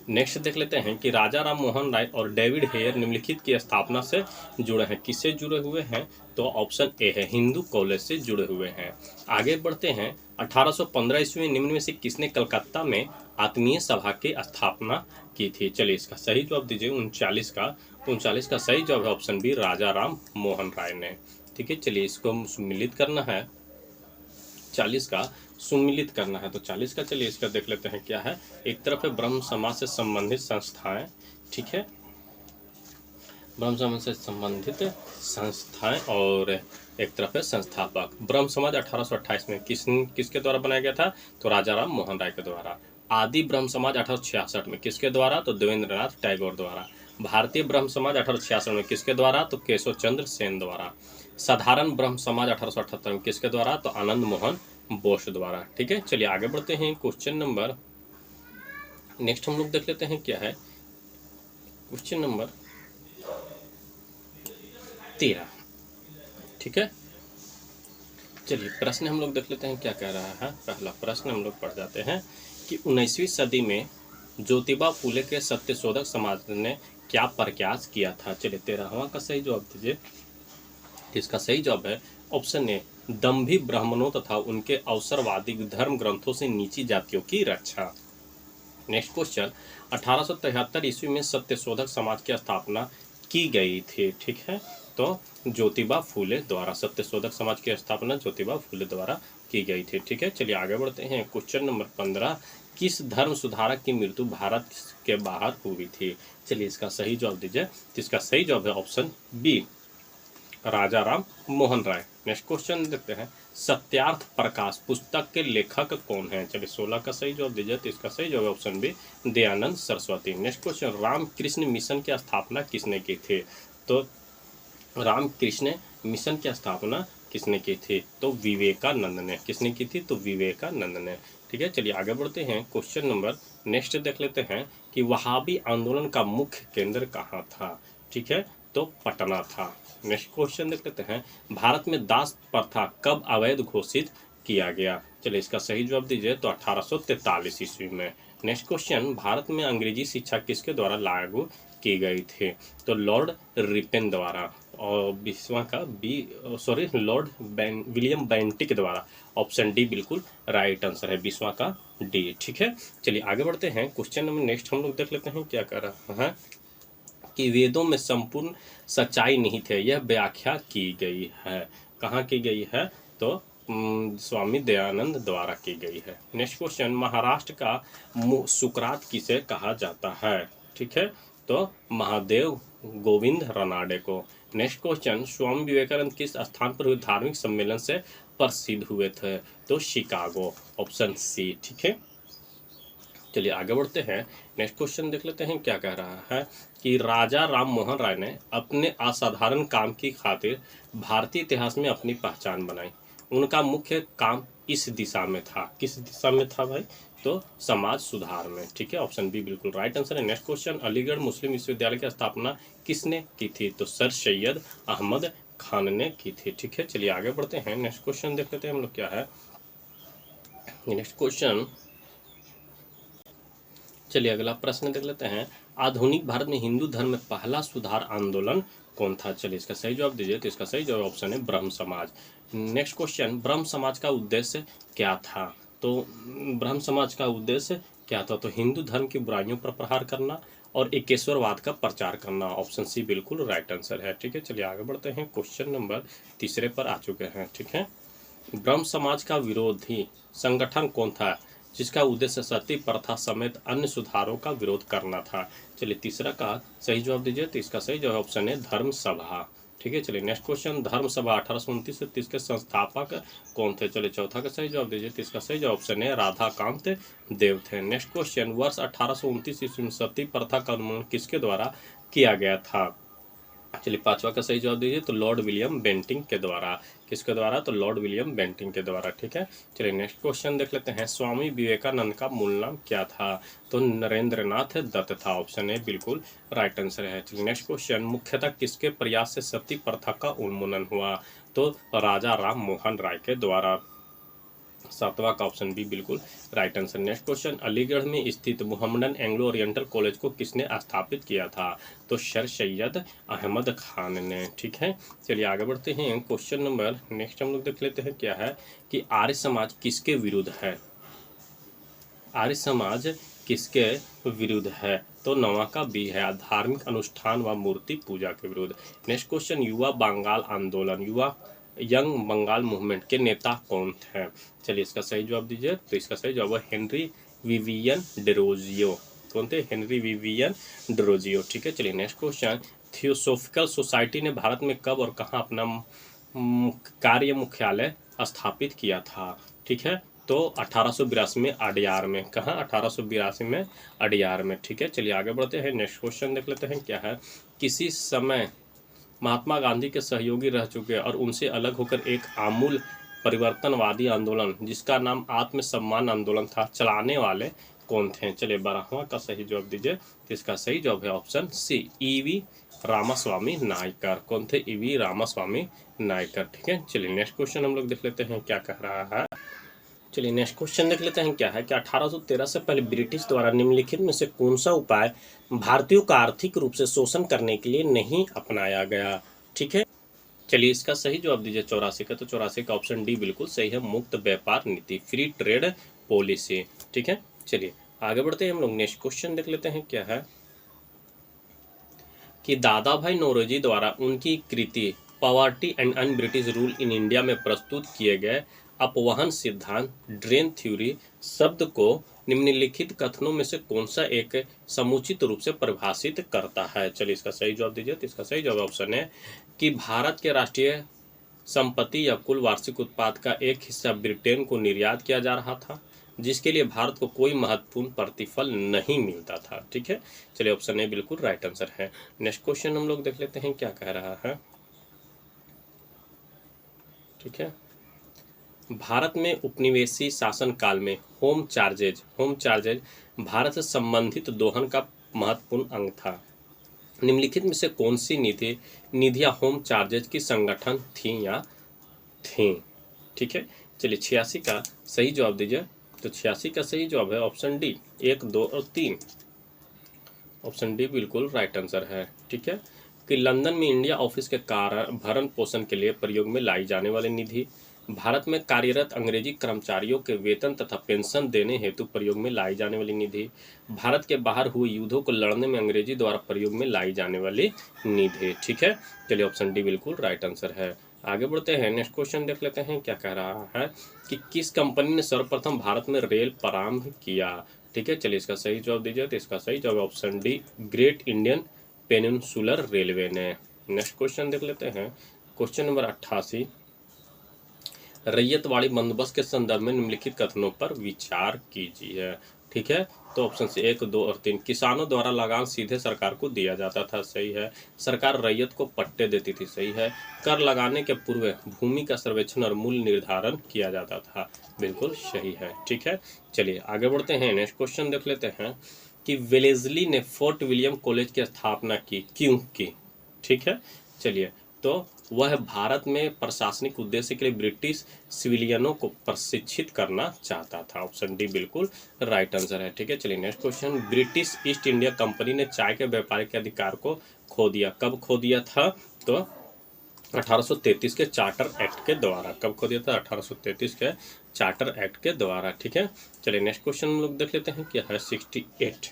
नेक्स्ट देख लेते हैं कि राजा राम मोहन राय और डेविड हेयर निम्नलिखित की स्थापना से जुड़े हैं। किससे जुड़े हुए हैं? तो ऑप्शन ए है, हिंदू कॉलेज से जुड़े हुए हैं। आगे बढ़ते हैं, 1815 ईस्वी में निम्न में से किसने कलकत्ता में आत्मीय सभा की स्थापना की थी? चलिए इसका सही जवाब दीजिए। 39 का सही जवाब है ऑप्शन बी, राजा राम मोहन राय ने। ठीक है, चलिए इसको सम्मिलित करना है, 40 का सुमिलित करना है। तो 40 का चलिए इसका देख लेते हैं क्या है। एक तरफ है ब्रह्म समाज से संबंधित संस्थाएं, ठीक है, ब्रह्म समाज से संबंधित संस्थाएं, और एक तरफ है संस्थापक। ब्रह्म समाज 1828 में किसके द्वारा बनाया गया था? तो राजा राम मोहन राय के द्वारा। आदि ब्रह्म समाज 1866 में किसके द्वारा? तो देवेंद्रनाथ टैगोर द्वारा। भारतीय ब्रह्म समाज 1866 में किसके द्वारा? तो केशव चंद्र सेन द्वारा। साधारण ब्रह्म समाज 1878 में किसके द्वारा? तो आनंद मोहन बोस द्वारा। ठीक है, चलिए आगे बढ़ते हैं। क्वेश्चन नंबर नेक्स्ट हम लोग देख लेते हैं क्या है। Question number 13। ठीक है, चलिए प्रश्न हम लोग देख लेते हैं क्या कह रहा है। पहला प्रश्न हम लोग पढ़ जाते हैं कि 19वीं सदी में ज्योतिबा फूले के सत्यशोधक समाज ने क्या प्रयास किया था? चलिए 13वां का सही जवाब दीजिए। इसका सही जवाब है ऑप्शन ए, दंभी ब्राह्मणों तथा उनके अवसरवादी धर्म ग्रंथों से नीची जातियों की रक्षा। नेक्स्ट क्वेश्चन, 1873 ईस्वी में सत्यशोधक समाज की स्थापना की गई थी। ठीक है, तो ज्योतिबा फूले द्वारा सत्यशोधक समाज की स्थापना ज्योतिबा फूले द्वारा की गई थी। ठीक है, चलिए आगे बढ़ते हैं। क्वेश्चन नंबर 15, किस धर्म सुधारक की मृत्यु भारत के बाहर हुई थी? चलिए इसका सही जवाब दीजिए। इसका सही जवाब है ऑप्शन बी, राजा राम मोहन राय। नेक्स्ट क्वेश्चन देखते हैं, सत्यार्थ प्रकाश पुस्तक के लेखक कौन है? चलिए 16 का सही जवाब दीजिए। तो इसका सही जवाब option B, Dayanand Saraswati. Next question, Ramakrishna mission की स्थापना किसने की थी? तो रामकृष्ण मिशन की स्थापना किसने की थी? तो विवेकानंद ने। किसने की थी? तो विवेकानंद ने। ठीक है, चलिए आगे बढ़ते हैं। क्वेश्चन नंबर नेक्स्ट देख लेते हैं कि वहाबी आंदोलन का मुख्य केंद्र कहाँ था? ठीक है, तो पटना था। नेक्स्ट क्वेश्चन देख लेते हैं, भारत में दास प्रथा कब अवैध घोषित किया गया? चलिए इसका सही जवाब दीजिए। तो 1843 ईस्वी में। नेक्स्ट क्वेश्चन, भारत में अंग्रेजी शिक्षा किसके द्वारा लागू की गई थी? तो लॉर्ड रिपेन द्वारा। और 20वां का लॉर्ड विलियम बेंटिक द्वारा। ऑप्शन डी बिल्कुल राइट आंसर है, 20वां का डी। ठीक है, चलिए आगे बढ़ते हैं। क्वेश्चन नंबर नेक्स्ट हम लोग देख लेते हैं क्या कर रहा है कि वेदों में संपूर्ण सच्चाई निहित है, यह व्याख्या की गई है। कहाँ की गई है? तो स्वामी दयानंद द्वारा की गई है। नेक्स्ट क्वेश्चन, महाराष्ट्र का सुकरात किसे कहा जाता है? ठीक है, तो महादेव गोविंद रानाडे को। नेक्स्ट क्वेश्चन, स्वामी विवेकानंद किस स्थान पर हुए धार्मिक सम्मेलन से प्रसिद्ध हुए थे? तो शिकागो। Option C. ठीक है, चलिए आगे बढ़ते हैं। नेक्स्ट क्वेश्चन देख लेते हैं क्या कह रहा है कि राजा राम मोहन राय ने अपने असाधारण काम की खातिर भारतीय इतिहास में अपनी पहचान बनाई। उनका मुख्य काम इस दिशा में था। किस दिशा में था भाई? तो समाज सुधार में। ठीक है, ऑप्शन बी बिल्कुल राइट आंसर है। नेक्स्ट क्वेश्चन, अलीगढ़ मुस्लिम विश्वविद्यालय की स्थापना किसने की थी? तो सर सैयद अहमद खान ने की थी। ठीक है, चलिए आगे बढ़ते हैं। नेक्स्ट क्वेश्चन देख लेते हैं हम लोग क्या है। नेक्स्ट क्वेश्चन, चलिए अगला प्रश्न देख लेते हैं, आधुनिक भारत में हिंदू धर्म में पहला सुधार आंदोलन कौन था? चलिए इसका सही जवाब दीजिए। तो इसका सही जवाब ऑप्शन है ब्रह्म समाज। नेक्स्ट क्वेश्चन, ब्रह्म समाज का उद्देश्य क्या था? तो ब्रह्म समाज का उद्देश्य क्या था? तो हिंदू धर्म की बुराइयों पर प्रहार करना और एकेश्वरवाद का प्रचार करना। ऑप्शन सी बिल्कुल राइट आंसर है। ठीक है, चलिए आगे बढ़ते हैं। क्वेश्चन नंबर 3 पर आ चुके हैं। ठीक है, ब्रह्म समाज का विरोधी संगठन कौन था जिसका उद्देश्य सती प्रथा समेत अन्य सुधारों का विरोध करना था? चलिए 3 का सही जवाब दीजिए। तो इसका सही जवाब ऑप्शन है धर्म सभा। ठीक है, चलिए नेक्स्ट क्वेश्चन, धर्म सभा 1829 से 30 के संस्थापक कौन थे? चलिए 4 का सही जवाब दीजिए। तो इसका सही जवाब ऑप्शन है राधाकांत देव थे। नेक्स्ट क्वेश्चन, वर्ष 1829 ईस्वी में सती प्रथा का उन्मूलन किसके द्वारा किया गया था? चलिए 5वां का सही जवाब दीजिए। तो लॉर्ड विलियम बेंटिंग के द्वारा। किसके द्वारा? तो लॉर्ड विलियम बेंटिंग के द्वारा। ठीक है, चलिए नेक्स्ट क्वेश्चन देख लेते हैं, स्वामी विवेकानंद का मूल नाम क्या था? तो नरेंद्रनाथ दत्त था। ऑप्शन ए बिल्कुल राइट आंसर है। चलिए नेक्स्ट क्वेश्चन, मुख्यतः किसके प्रयास से सती प्रथा का उन्मूलन हुआ? तो राजा राम मोहन राय के द्वारा। सातवां का ऑप्शन बी बिल्कुल right answer. Next question, Aligarh में स्थित मोहम्मडन एंग्लो ओरिएंटल कॉलेज को किसने स्थापित किया था? तो सर सैयद अहमद खान ने। ठीक है, चलिए आगे बढ़ते हैं। क्वेश्चन नंबर नेक्स्ट हम लोग देख लेते हैं क्या है कि आर्य समाज किसके विरुद्ध है? आर्य समाज किसके विरुद्ध है? तो नवा का बी है, धार्मिक अनुष्ठान व मूर्ति पूजा के विरुद्ध। नेक्स्ट क्वेश्चन, युवा बंगाल आंदोलन, युवा यंग बंगाल मूवमेंट के नेता कौन थे? चलिए इसका सही जवाब दीजिए। तो इसका सही जवाब है हेनरी विवियन डेरोजियो। कौन थे? Henry Vivian Derozio. ठीक है, चलिए नेक्स्ट क्वेश्चन, थियोसोफिकल सोसाइटी ने भारत में कब और कहाँ अपना कार्य मुख्यालय स्थापित किया था? ठीक है, तो 1882 में अडयार में। कहाँ? 1882 में अडयार में। ठीक है, चलिए आगे बढ़ते हैं। नेक्स्ट क्वेश्चन देख लेते हैं क्या है। किसी समय महात्मा गांधी के सहयोगी रह चुके और उनसे अलग होकर एक आमूल परिवर्तनवादी आंदोलन जिसका नाम आत्मसम्मान आंदोलन था, चलाने वाले कौन थे? चलिए 12वां का सही जवाब दीजिए। तो इसका सही जवाब है option C, EV Ramaswamy Naicker. कौन थे? ईवी रामास्वामी नायकर। ठीक है, चलिए नेक्स्ट क्वेश्चन हम लोग देख लेते हैं क्या कह रहा है। चलिए नेक्स्ट क्वेश्चन देख लेते हैं क्या है कि 1813 से पहले ब्रिटिश द्वारा निम्नलिखित में से कौन सा उपाय भारतीयों का आर्थिक रूप से शोषण करने के लिए नहीं अपनाया गया? ठीक है, चलिए इसका सही जवाब दीजिए 84 का। तो 84 का ऑप्शन डी बिल्कुल सही है, मुक्त व्यापार नीति, फ्री ट्रेड पॉलिसी। ठीक है, चलिए आगे बढ़ते हैं हम लोग। नेक्स्ट क्वेश्चन देख लेते हैं क्या है कि दादा भाई नौरोजी द्वारा उनकी कृति poverty and un British rule in India में प्रस्तुत किए गए अपवहन सिद्धांत, ड्रेन थ्योरी शब्द को निम्नलिखित कथनों में से कौन सा एक समुचित रूप से परिभाषित करता है? चलिए इसका सही जवाब दीजिए। तो इसका सही जवाब ऑप्शन है कि भारत के राष्ट्रीय संपत्ति या कुल वार्षिक उत्पाद का एक हिस्सा ब्रिटेन को निर्यात किया जा रहा था, जिसके लिए भारत को कोई महत्वपूर्ण प्रतिफल नहीं मिलता था। ठीक है, चलिए ऑप्शन ए बिल्कुल राइट आंसर है। नेक्स्ट क्वेश्चन हम लोग देख लेते हैं क्या कह रहा है। ठीक है, भारत में उपनिवेशी शासन काल में होम चार्जेज भारत से संबंधित दोहन का महत्वपूर्ण अंग था। निम्नलिखित में से कौन सी निधियां होम चार्जेज की संगठन थी या थी? ठीक है, चलिए 86 का सही जवाब दीजिए। तो 86 का सही जवाब है ऑप्शन डी, 1, 2 और 3। ऑप्शन डी बिल्कुल राइट आंसर है। ठीक है, कि लंदन में इंडिया ऑफिस के कारण भरण पोषण के लिए प्रयोग में लाई जाने वाली निधि, भारत में कार्यरत अंग्रेजी कर्मचारियों के वेतन तथा पेंशन देने हेतु प्रयोग में लाई जाने वाली निधि, भारत के बाहर हुए युद्धों को लड़ने में अंग्रेजी द्वारा प्रयोग में लाई जाने वाली निधि। ठीक है, चलिए ऑप्शन डी बिल्कुल राइट आंसर है। आगे बढ़ते हैं। नेक्स्ट क्वेश्चन देख लेते हैं क्या कह रहा है कि किस कंपनी ने सर्वप्रथम भारत में रेल प्रारंभ किया? ठीक है, चलिए इसका सही जवाब दीजिए। तो इसका सही जवाब option D, great Indian peninsular railway ने। नेक्स्ट क्वेश्चन देख लेते हैं। क्वेश्चन नंबर 88, रैयतवाड़ी बंदोबस्त के संदर्भ में निम्नलिखित कथनों पर विचार कीजिए। ठीक है, तो ऑप्शन से 1, 2 और 3। किसानों द्वारा लगान सीधे सरकार को दिया जाता था, सही है। सरकार रैयत को पट्टे देती थी, सही है। कर लगाने के पूर्व भूमि का सर्वेक्षण और मूल्य निर्धारण किया जाता था, बिल्कुल सही है। ठीक है, चलिए आगे बढ़ते हैं। नेक्स्ट क्वेश्चन देख लेते हैं कि वेलेस्ली ने फोर्ट विलियम कॉलेज की स्थापना की, क्यों की? ठीक है, चलिए तो वह भारत में प्रशासनिक उद्देश्य के लिए ब्रिटिश सिविलियनों को प्रशिक्षित करना चाहता था। ऑप्शन डी बिल्कुल राइट आंसर है। ठीक है, चलिए next question, British east India company ने चाय के व्यापार के अधिकार को खो दिया, कब खो दिया था? तो 1833 के चार्टर एक्ट के द्वारा। कब खो दिया था? 1833 के चार्टर एक्ट के द्वारा। ठीक है, चलिए नेक्स्ट क्वेश्चन हम लोग देख लेते हैं क्या है। 68,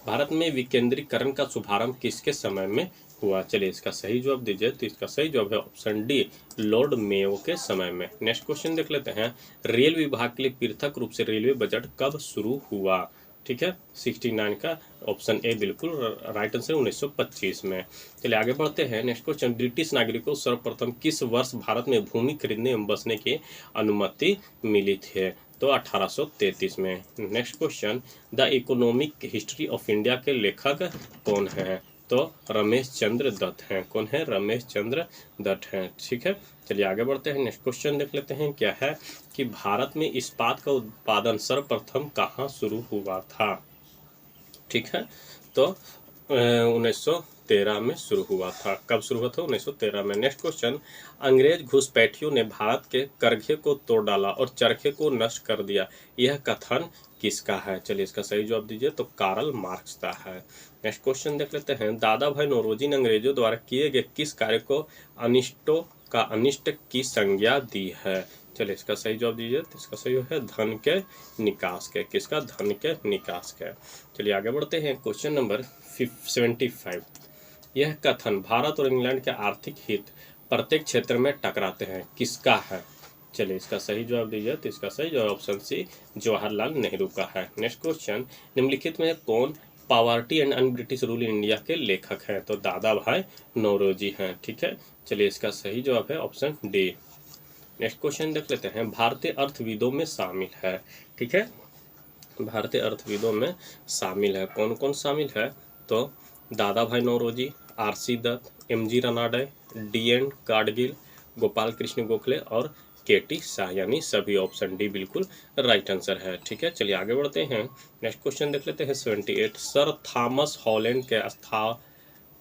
भारत में विकेंद्रीकरण का शुभारंभ किसके समय में हुआ? चलिए इसका सही जवाब दीजिए। तो इसका सही जवाब है ऑप्शन डी, लॉर्ड मेयो के समय में। नेक्स्ट क्वेश्चन देख लेते हैं। रेल विभाग के लिए पृथक रूप से रेलवे बजट कब शुरू हुआ? ठीक है, 69 का ऑप्शन ए बिल्कुल राइट आंसर, 1925 में। चलिए आगे बढ़ते हैं। नेक्स्ट क्वेश्चन, ब्रिटिश नागरिकों को सर्वप्रथम किस वर्ष भारत में भूमि खरीदने एवं बसने की अनुमति मिली थी? तो 1833 में। Next question, the economic history of India के लेखक कौन हैं? तो रमेश चंद्र दत्त हैं। कौन है? रमेश चंद्र दत्त हैं। ठीक है, चलिए आगे बढ़ते हैं। नेक्स्ट क्वेश्चन देख लेते हैं क्या है कि भारत में इस्पात का उत्पादन सर्वप्रथम कहाँ शुरू हुआ था? ठीक है, तो 1900 1913 में शुरू हुआ था। कब शुरू हुआ था? 1913 में। नेक्स्ट क्वेश्चन, अंग्रेज घुसपैठियों ने भारत के करघे को तोड़ डाला और चरखे को नष्ट कर दिया, यह कथन किसका है? चलिए इसका सही जवाब दीजिए। तो कार्ल मार्क्स का है। नेक्स्ट क्वेश्चन देख लेते हैं, दादा भाई नौरोजी ने अंग्रेजों द्वारा किए गए किस कार्य को अनिष्टों का अनिष्ट की संज्ञा दी है? चलिए इसका सही जवाब दीजिए। तो इसका सही है धन के निकास के। किसका? धन के निकास के। चलिए आगे बढ़ते हैं। क्वेश्चन नंबर 75, यह कथन भारत और इंग्लैंड के आर्थिक हित प्रत्येक क्षेत्र में टकराते हैं, किसका है? चलिए इसका सही जवाब दीजिए। तो इसका सही जवाब ऑप्शन सी जवाहरलाल नेहरू का है। नेक्स्ट क्वेश्चन, निम्नलिखित में कौन poverty and un British rule in India के लेखक हैं? तो दादा भाई नौरोजी हैं। ठीक है, चलिए इसका सही जवाब है ऑप्शन डी। नेक्स्ट क्वेश्चन देख लेते हैं, भारतीय अर्थविदों में शामिल है। ठीक है, भारतीय अर्थविदों में शामिल है, कौन कौन शामिल है? तो Dadabhai Naoroji, RC. Dutt, MG. Ranade, DN. Gadgil, Gopal Krishna Gokhale और के.टी. शाह, यानी सभी ऑप्शन डी बिल्कुल राइट आंसर है। ठीक है, चलिए आगे बढ़ते हैं। नेक्स्ट क्वेश्चन देख लेते हैं 78, सर थॉमस हॉलैंड के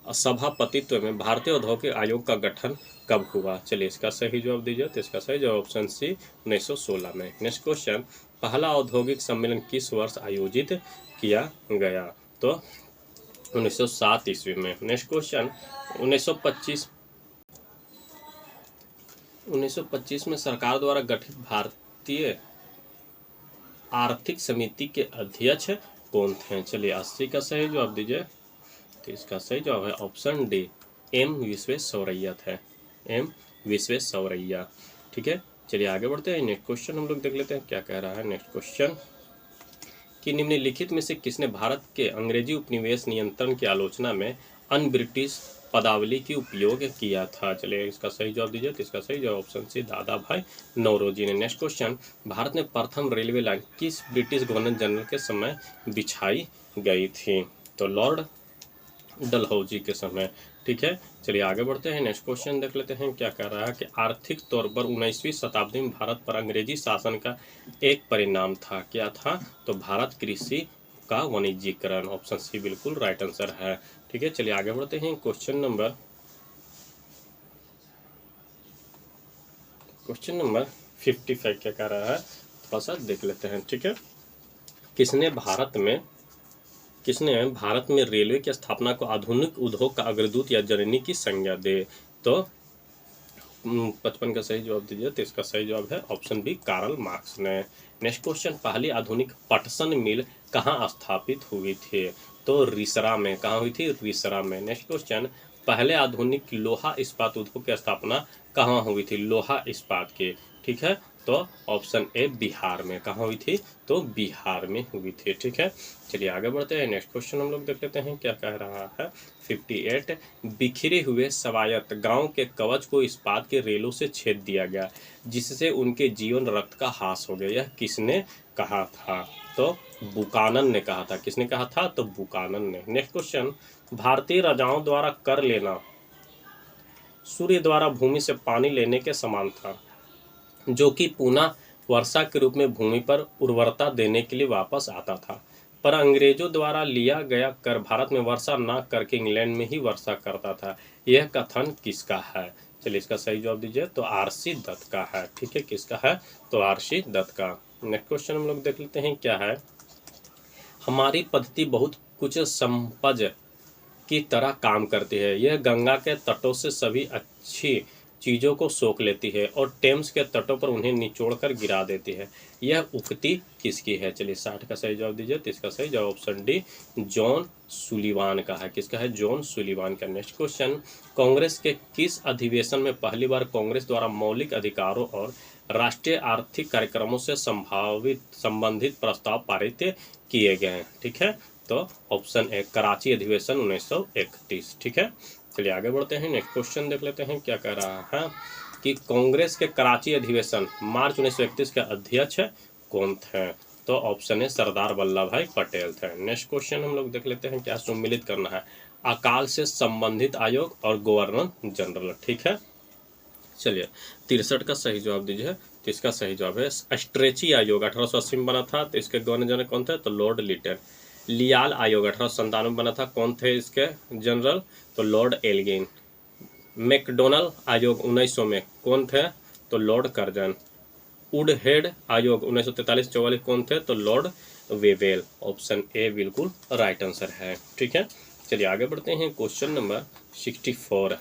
सभापतित्व में भारतीय औद्योगिक आयोग का गठन कब हुआ? चलिए इसका सही जवाब दीजिए। तो इसका सही जवाब ऑप्शन सी 1916 में। नेक्स्ट क्वेश्चन, पहला औद्योगिक सम्मेलन किस वर्ष आयोजित किया गया? तो 1907 ईस्वी में। नेक्स्ट क्वेश्चन, 1925 में सरकार द्वारा गठित भारतीय आर्थिक समिति के अध्यक्ष कौन थे? चलिए 80 का सही जवाब दीजिए। तो इसका सही जवाब है ऑप्शन डी, एम विश्वेश्वरैया थे, एम विश्वेश्वरैया। ठीक है, चलिए आगे बढ़ते हैं। नेक्स्ट क्वेश्चन हम लोग देख लेते हैं क्या कह रहा है। नेक्स्ट क्वेश्चन, कि निम्नलिखित में से किसने भारत के अंग्रेजी उपनिवेश नियंत्रण की आलोचना में अन ब्रिटिश पदावली की उपयोग किया था? चलिए इसका सही जवाब दीजिए। तो इसका सही जवाब ऑप्शन सी दादा भाई नौरोजी ने। नेक्स्ट क्वेश्चन, भारत में प्रथम रेलवे लाइन किस ब्रिटिश गवर्नर जनरल के समय बिछाई गई थी? तो लॉर्ड डलहौजी के समय। ठीक है, चलिए आगे बढ़ते हैं। नेक्स्ट क्वेश्चन देख लेते हैं क्या कह रहा है, कि आर्थिक तौर पर 19वीं शताब्दी में भारत पर अंग्रेजी शासन का एक परिणाम था, क्या था? तो भारत कृषि का वाणिज्यीकरण, ऑप्शन सी बिल्कुल राइट आंसर है। ठीक है, चलिए आगे बढ़ते हैं। क्वेश्चन नंबर 55 क्या कह रहा है, थोड़ा सा देख लेते हैं। ठीक है, किसने भारत में रेलवे की स्थापना को आधुनिक उद्योग का अग्रदूत या जननी की संज्ञा दे? तो 55 का सही जवाब दीजिए। तो इसका सही जवाब है ऑप्शन बी, कार्ल मार्क्स ने। नेक्स्ट क्वेश्चन, पहली आधुनिक पटसन मिल कहाँ स्थापित हुई थी? तो रिसरा में। कहाँ हुई थी? रिसरा में। नेक्स्ट क्वेश्चन, पहले आधुनिक लोहा इस्पात उद्योग की स्थापना कहाँ हुई थी? लोहा इस्पात की। ठीक है, तो ऑप्शन ए बिहार में। कहाँ हुई थी? तो बिहार में हुई थी। ठीक है, चलिए आगे बढ़ते हैं। नेक्स्ट क्वेश्चन हम लोग देख लेते हैं क्या कह रहा है। 58, बिखरे हुए स्वायत्त गांव के कवच को इस्पात के रेलों से छेद दिया गया, जिससे उनके जीवन रक्त का हास हो गया, यह किसने कहा था? तो बुकानन ने कहा था। किसने कहा था? तो बुकानन ने। नेक्स्ट क्वेश्चन, भारतीय राजाओं द्वारा कर लेना सूर्य द्वारा भूमि से पानी लेने के समान था, जो कि पुनः वर्षा के रूप में भूमि पर उर्वरता देने के लिए वापस आता था, पर अंग्रेजों द्वारा लिया गया कर भारत में वर्षा न करके इंग्लैंड में ही वर्षा करता था, यह कथन किसका है? चलिए इसका सही जवाब दीजिए। तो आर.सी. दत्त का है। ठीक है, किसका है? तो आर.सी. दत्त का। नेक्स्ट क्वेश्चन हम लोग देख लेते हैं क्या है। हमारी पद्धति बहुत कुछ संपज की तरह काम करती है, यह गंगा के तटों से सभी अच्छी चीज़ों को सोख लेती है और टेम्स के तटों पर उन्हें निचोड़कर गिरा देती है, यह उक्ति किसकी है? चलिए 60 का सही जवाब दीजिए। तो इसका सही जवाब ऑप्शन डी, जॉन सुलिवान का है। किसका है? जॉन सुलिवान का। नेक्स्ट क्वेश्चन, कांग्रेस के किस अधिवेशन में पहली बार कांग्रेस द्वारा मौलिक अधिकारों और राष्ट्रीय आर्थिक कार्यक्रमों से संबंधित प्रस्ताव पारित किए गए हैं? ठीक है, तो ऑप्शन ए, कराची अधिवेशन 1931। ठीक है, चलिए आगे बढ़ते हैं। नेक्स्ट क्वेश्चन देख लेते हैं क्या कह रहा है, कि कांग्रेस के कराची अधिवेशन मार्च 1931 के अध्यक्ष कौन थे? तो ऑप्शन ए, सरदार वल्लभ भाई पटेल थे। नेक्स्ट क्वेश्चन हम लोग देख लेते हैं क्या सम्मिलित करना है, अकाल से संबंधित आयोग और गवर्नर जनरल। ठीक है, चलिए 63 का सही जवाब दीजिए। तो इसका सही जवाब है स्ट्रेची आयोग, 1880 में बना था। तो इसके गवर्नर जनरल कौन थे? तो लॉर्ड लिटन। लियाल आयोग 1897 में बना था, कौन थे इसके जनरल? तो लॉर्ड एल्गिन। मैकडोनल्ड आयोग 1900 में कौन थे? तो लॉर्ड कर्जन। वुडहेड आयोग 1943-44 कौन थे? तो लॉर्ड वेवेल। ऑप्शन ए बिल्कुल राइट आंसर है। ठीक है, चलिए आगे बढ़ते हैं। Question number 64।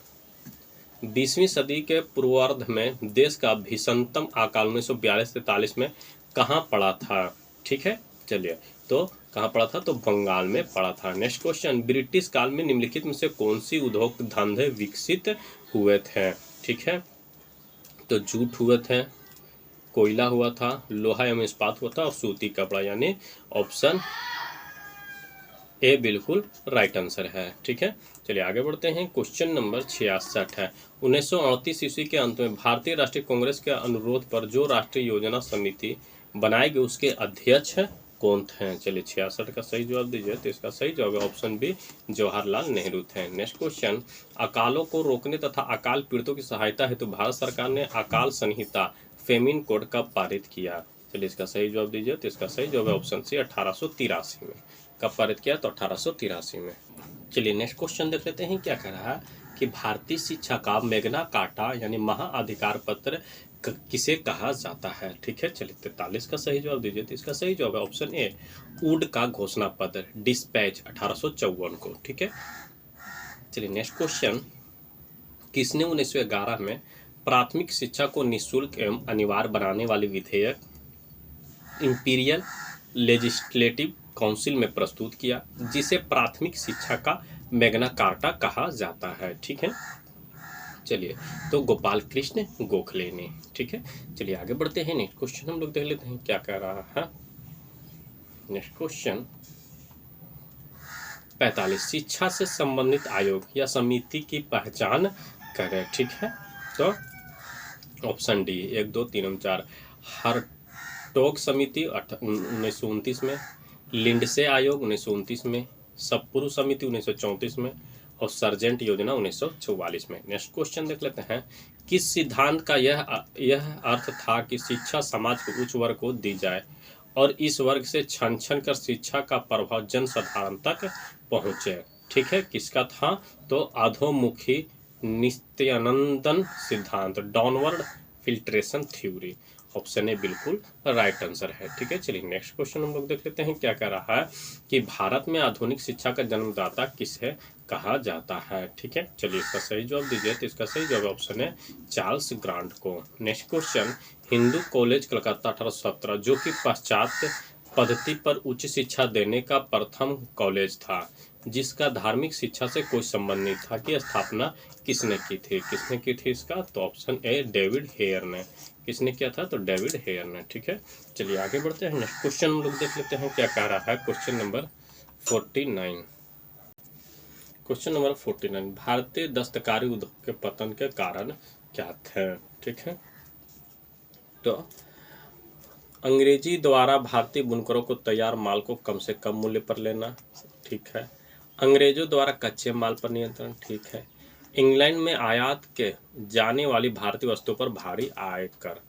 20वीं सदी के पूर्वार्ध में देश का भीषणतम अकाल 1942-43 में कहाँ पड़ा था? ठीक है, चलिए तो कहाँ पड़ा था? तो बंगाल में पड़ा था। नेक्स्ट क्वेश्चन, ब्रिटिश काल में निम्नलिखित में से कौन सी उद्योग धंधे विकसित हुए थे? ठीक है, तो जूट हुए थे, कोयला हुआ था, लोहा एवं इस्पात हुआ था और सूती कपड़ा, यानी ऑप्शन ए बिल्कुल राइट आंसर है। ठीक है, चलिए आगे बढ़ते हैं। क्वेश्चन नंबर 66 है। 1938 ईस्वी के अंत में भारतीय राष्ट्रीय कांग्रेस के अनुरोध पर जो राष्ट्रीय योजना समिति बनाई गई उसके अध्यक्ष कौन थे? चलिए 66 का सही जवाब दीजिए। तो इसका सही जवाब है ऑप्शन बी, जवाहरलाल नेहरू थे। नेक्स्ट क्वेश्चन, अकालों को रोकने तथा अकाल पीड़ितों की सहायता हेतु भारत सरकार ने अकाल संहिता फेमिन कोड कब पारित किया? चलिए इसका सही जवाब दीजिए। तो इसका सही जवाब है ऑप्शन सी, 1883 में। कब पारित किया? तो 1883 में। चलिए नेक्स्ट क्वेश्चन देख लेते हैं, क्या कह रहा है कि भारतीय शिक्षा का मैग्ना कार्टा यानी महाअधिकार पत्र किसे कहा जाता है? ठीक है, चलिए 43 का सही जवाब दीजिए। तो इसका सही जवाब है ऑप्शन ए, वुड का घोषणा पत्र, डिस्पैच 1854 को। ठीक है, चलिए नेक्स्ट क्वेश्चन, किसने 1911 में प्राथमिक शिक्षा को निःशुल्क एवं अनिवार्य बनाने वाली विधेयक इंपीरियल लेजिस्लेटिव काउंसिल में प्रस्तुत किया, जिसे प्राथमिक शिक्षा का मैग्ना कार्टा कहा जाता है? ठीक है, चलिए तो गोपाल कृष्ण गोखले ने। ठीक है, चलिए आगे बढ़ते हैं। नेक्स्ट क्वेश्चन हम लोग देख लेते हैं, क्या कह रहा है। नेक्स्ट क्वेश्चन 45, शिक्षा से संबंधित आयोग या समिति की पहचान करें। ठीक है, तो ऑप्शन डी 1 2 3 4, हरटोग समिति 1929 में, लिंडसे आयोग 1929 में, सप्पुरु समिति 1934 में और सर्जेंट योजना 1944 में। नेक्स्ट क्वेश्चन देख लेते हैं, किस सिद्धांत का यह अर्थ था कि शिक्षा समाज के उच्च वर्ग को दी जाए और इस वर्ग से छन छन कर शिक्षा का प्रभाव जन साधारण तक पहुँचे? ठीक है, किसका था? तो अधोमुखी नित्यानंदन सिद्धांत, downward filtration theory. Option A बिल्कुल राइट आंसर है। ठीक है, चलिए नेक्स्ट क्वेश्चन हम लोग देख लेते हैं, क्या कह रहा है कि भारत में आधुनिक शिक्षा का जन्मदाता किसे कहा जाता है? ठीक है, चलिए इसका सही जवाब दीजिए। तो इसका सही जवाब ऑप्शन है चार्ल्स ग्रांट को। Next question, Hindu college Calcutta 1817 जो कि पाश्चात्य पद्धति पर उच्च शिक्षा देने का प्रथम कॉलेज था, जिसका धार्मिक शिक्षा से कोई संबंध नहीं था, की स्थापना किसने की थी? किसने की थी इसका? तो ऑप्शन ए डेविड हेयर ने। किसने किया था? तो डेविड हेयर ने। ठीक है, चलिए आगे बढ़ते हैं। नेक्स्ट क्वेश्चन हम लोग देख लेते हैं, क्या कह रहा है। Question number 49। क्वेश्चन नंबर 49, भारतीय दस्तकारी उद्योग के पतन के कारण क्या थे? ठीक है, तो अंग्रेजी द्वारा भारतीय बुनकरों को तैयार माल को कम से कम मूल्य पर लेना। ठीक है, अंग्रेजों द्वारा कच्चे माल पर नियंत्रण। ठीक है, इंग्लैंड में आयात के जाने वाली भारतीय वस्तुओं पर भारी आयकर।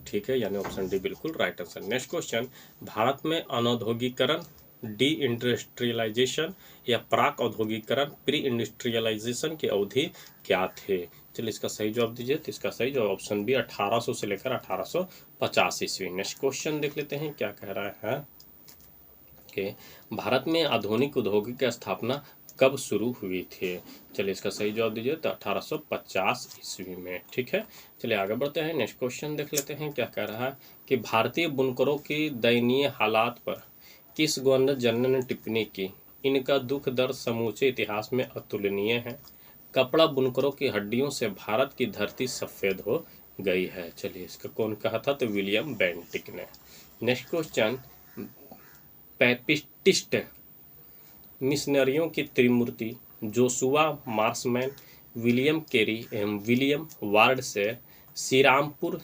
ठीक है, यानी ऑप्शन डी बिल्कुल right answer. Next question, Bharat में अनौद्योगिकरण, डी इंडस्ट्रियलाइजेशन या प्राक औद्योगिकरण, प्री इंडस्ट्रियलाइजेशन की अवधि क्या थे? चलिए इसका सही जवाब दीजिए। तो इसका सही जवाब ऑप्शन बी 1800 से लेकर 1850 ईस्वी। नेक्स्ट क्वेश्चन देख लेते हैं, क्या कह रहा है कि भारत में आधुनिक औद्योगिक की स्थापना कब शुरू हुई थी? चलिए इसका सही जवाब दीजिए। तो 1850 ईस्वी में। ठीक है, चलिए आगे बढ़ते हैं। नेक्स्ट क्वेश्चन देख लेते हैं, क्या कह रहा है कि भारतीय बुनकरों की दयनीय हालात पर किस गवर्नर जनरल ने टिप्पणी की? इनका दुख दर्द समूचे इतिहास में अतुलनीय है। कपड़ा बुनकरों की हड्डियों से भारत की धरती सफ़ेद हो गई है। चलिए इसका कौन कहा था? तो विलियम बेंटिक ने। नेक्स्ट क्वेश्चन, पैपिस्टिस्ट मिशनरियों की त्रिमूर्ति जोशुआ मार्शमैन, विलियम केरी एवं विलियम वार्ड से श्रीरामपुर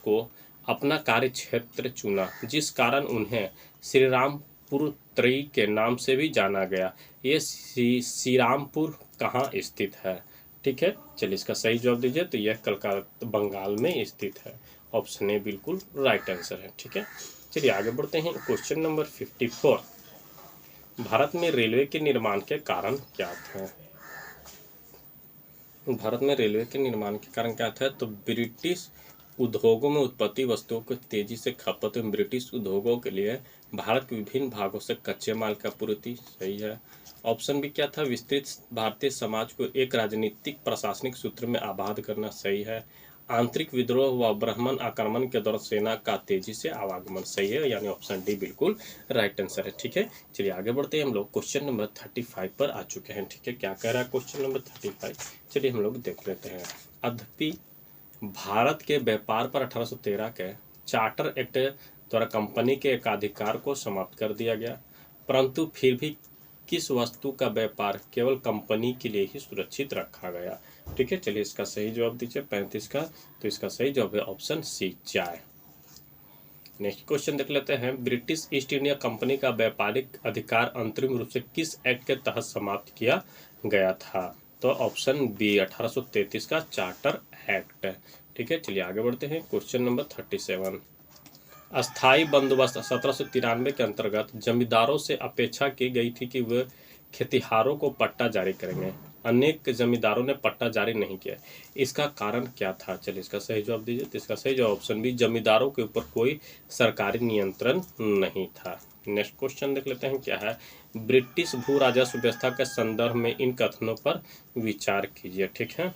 को अपना कार्य क्षेत्र चुना, जिस कारण उन्हें श्रीरामपुर त्रयी के नाम से भी जाना गया। ये श्रीरामपुर कहाँ स्थित है? ठीक है, चलिए इसका सही जवाब दीजिए। तो यह कलकत्ता बंगाल में स्थित है। ऑप्शन ए बिल्कुल राइट आंसर है। ठीक है, चलिए आगे बढ़ते हैं। क्वेश्चन नंबर 54, भारत में रेलवे के निर्माण के कारण क्या थे? भारत में रेलवे के निर्माण के कारण क्या था? तो ब्रिटिश उद्योगों में उत्पत्ति वस्तुओं को तेजी से खपत एवं ब्रिटिश उद्योगों के लिए भारत के विभिन्न भागों से कच्चे माल का पूर्ति। सही है। ऑप्शन बी क्या था? विस्तृत भारतीय समाज को एक राजनीतिक प्रशासनिक सूत्र में आबाद करना। सही है। आंतरिक विद्रोह व ब्राह्मण आक्रमण के दौरान सेना का तेजी से आवागमन। सही है, यानी ऑप्शन डी बिल्कुल राइट आंसर है। ठीक है, चलिए आगे बढ़ते हैं। हम लोग क्वेश्चन नंबर 35 पर आ चुके हैं। ठीक है, क्या कह रहा है क्वेश्चन नंबर 35? चलिए हम लोग देख लेते हैं। अद्यपि भारत के व्यापार पर 1813 के चार्टर एक्ट द्वारा कंपनी के एकाधिकार को समाप्त कर दिया गया, परंतु फिर भी किस वस्तु का व्यापार केवल कंपनी के लिए ही सुरक्षित रखा गया? ठीक है, चलिए इसका सही जवाब दीजिए 35 का। तो इसका सही जवाब है ऑप्शन सी, चाय। नेक्स्ट क्वेश्चन देख लेते हैं। ब्रिटिश ईस्ट इंडिया कंपनी का व्यापारिक अधिकार अंतरिम रूप से किस एक्ट के तहत समाप्त किया गया था? तो ऑप्शन बी 1833 का चार्टर एक्ट। ठीक है, चलिए आगे बढ़ते हैं। Question number 37। अस्थाई बंदोबस्त 1793 के अंतर्गत जमींदारों से अपेक्षा की गई थी कि वे खेतिहारों को पट्टा जारी करेंगे। अनेक जमींदारों ने पट्टा जारी नहीं किया, इसका कारण क्या था? चलिए इसका सही जवाब दीजिए। तो इसका सही जवाब ऑप्शन बी, जमींदारों के ऊपर कोई सरकारी नियंत्रण नहीं था। नेक्स्ट क्वेश्चन देख लेते हैं, क्या है? ब्रिटिश भू राजस्व व्यवस्था के संदर्भ में इन कथनों पर विचार कीजिए। ठीक है,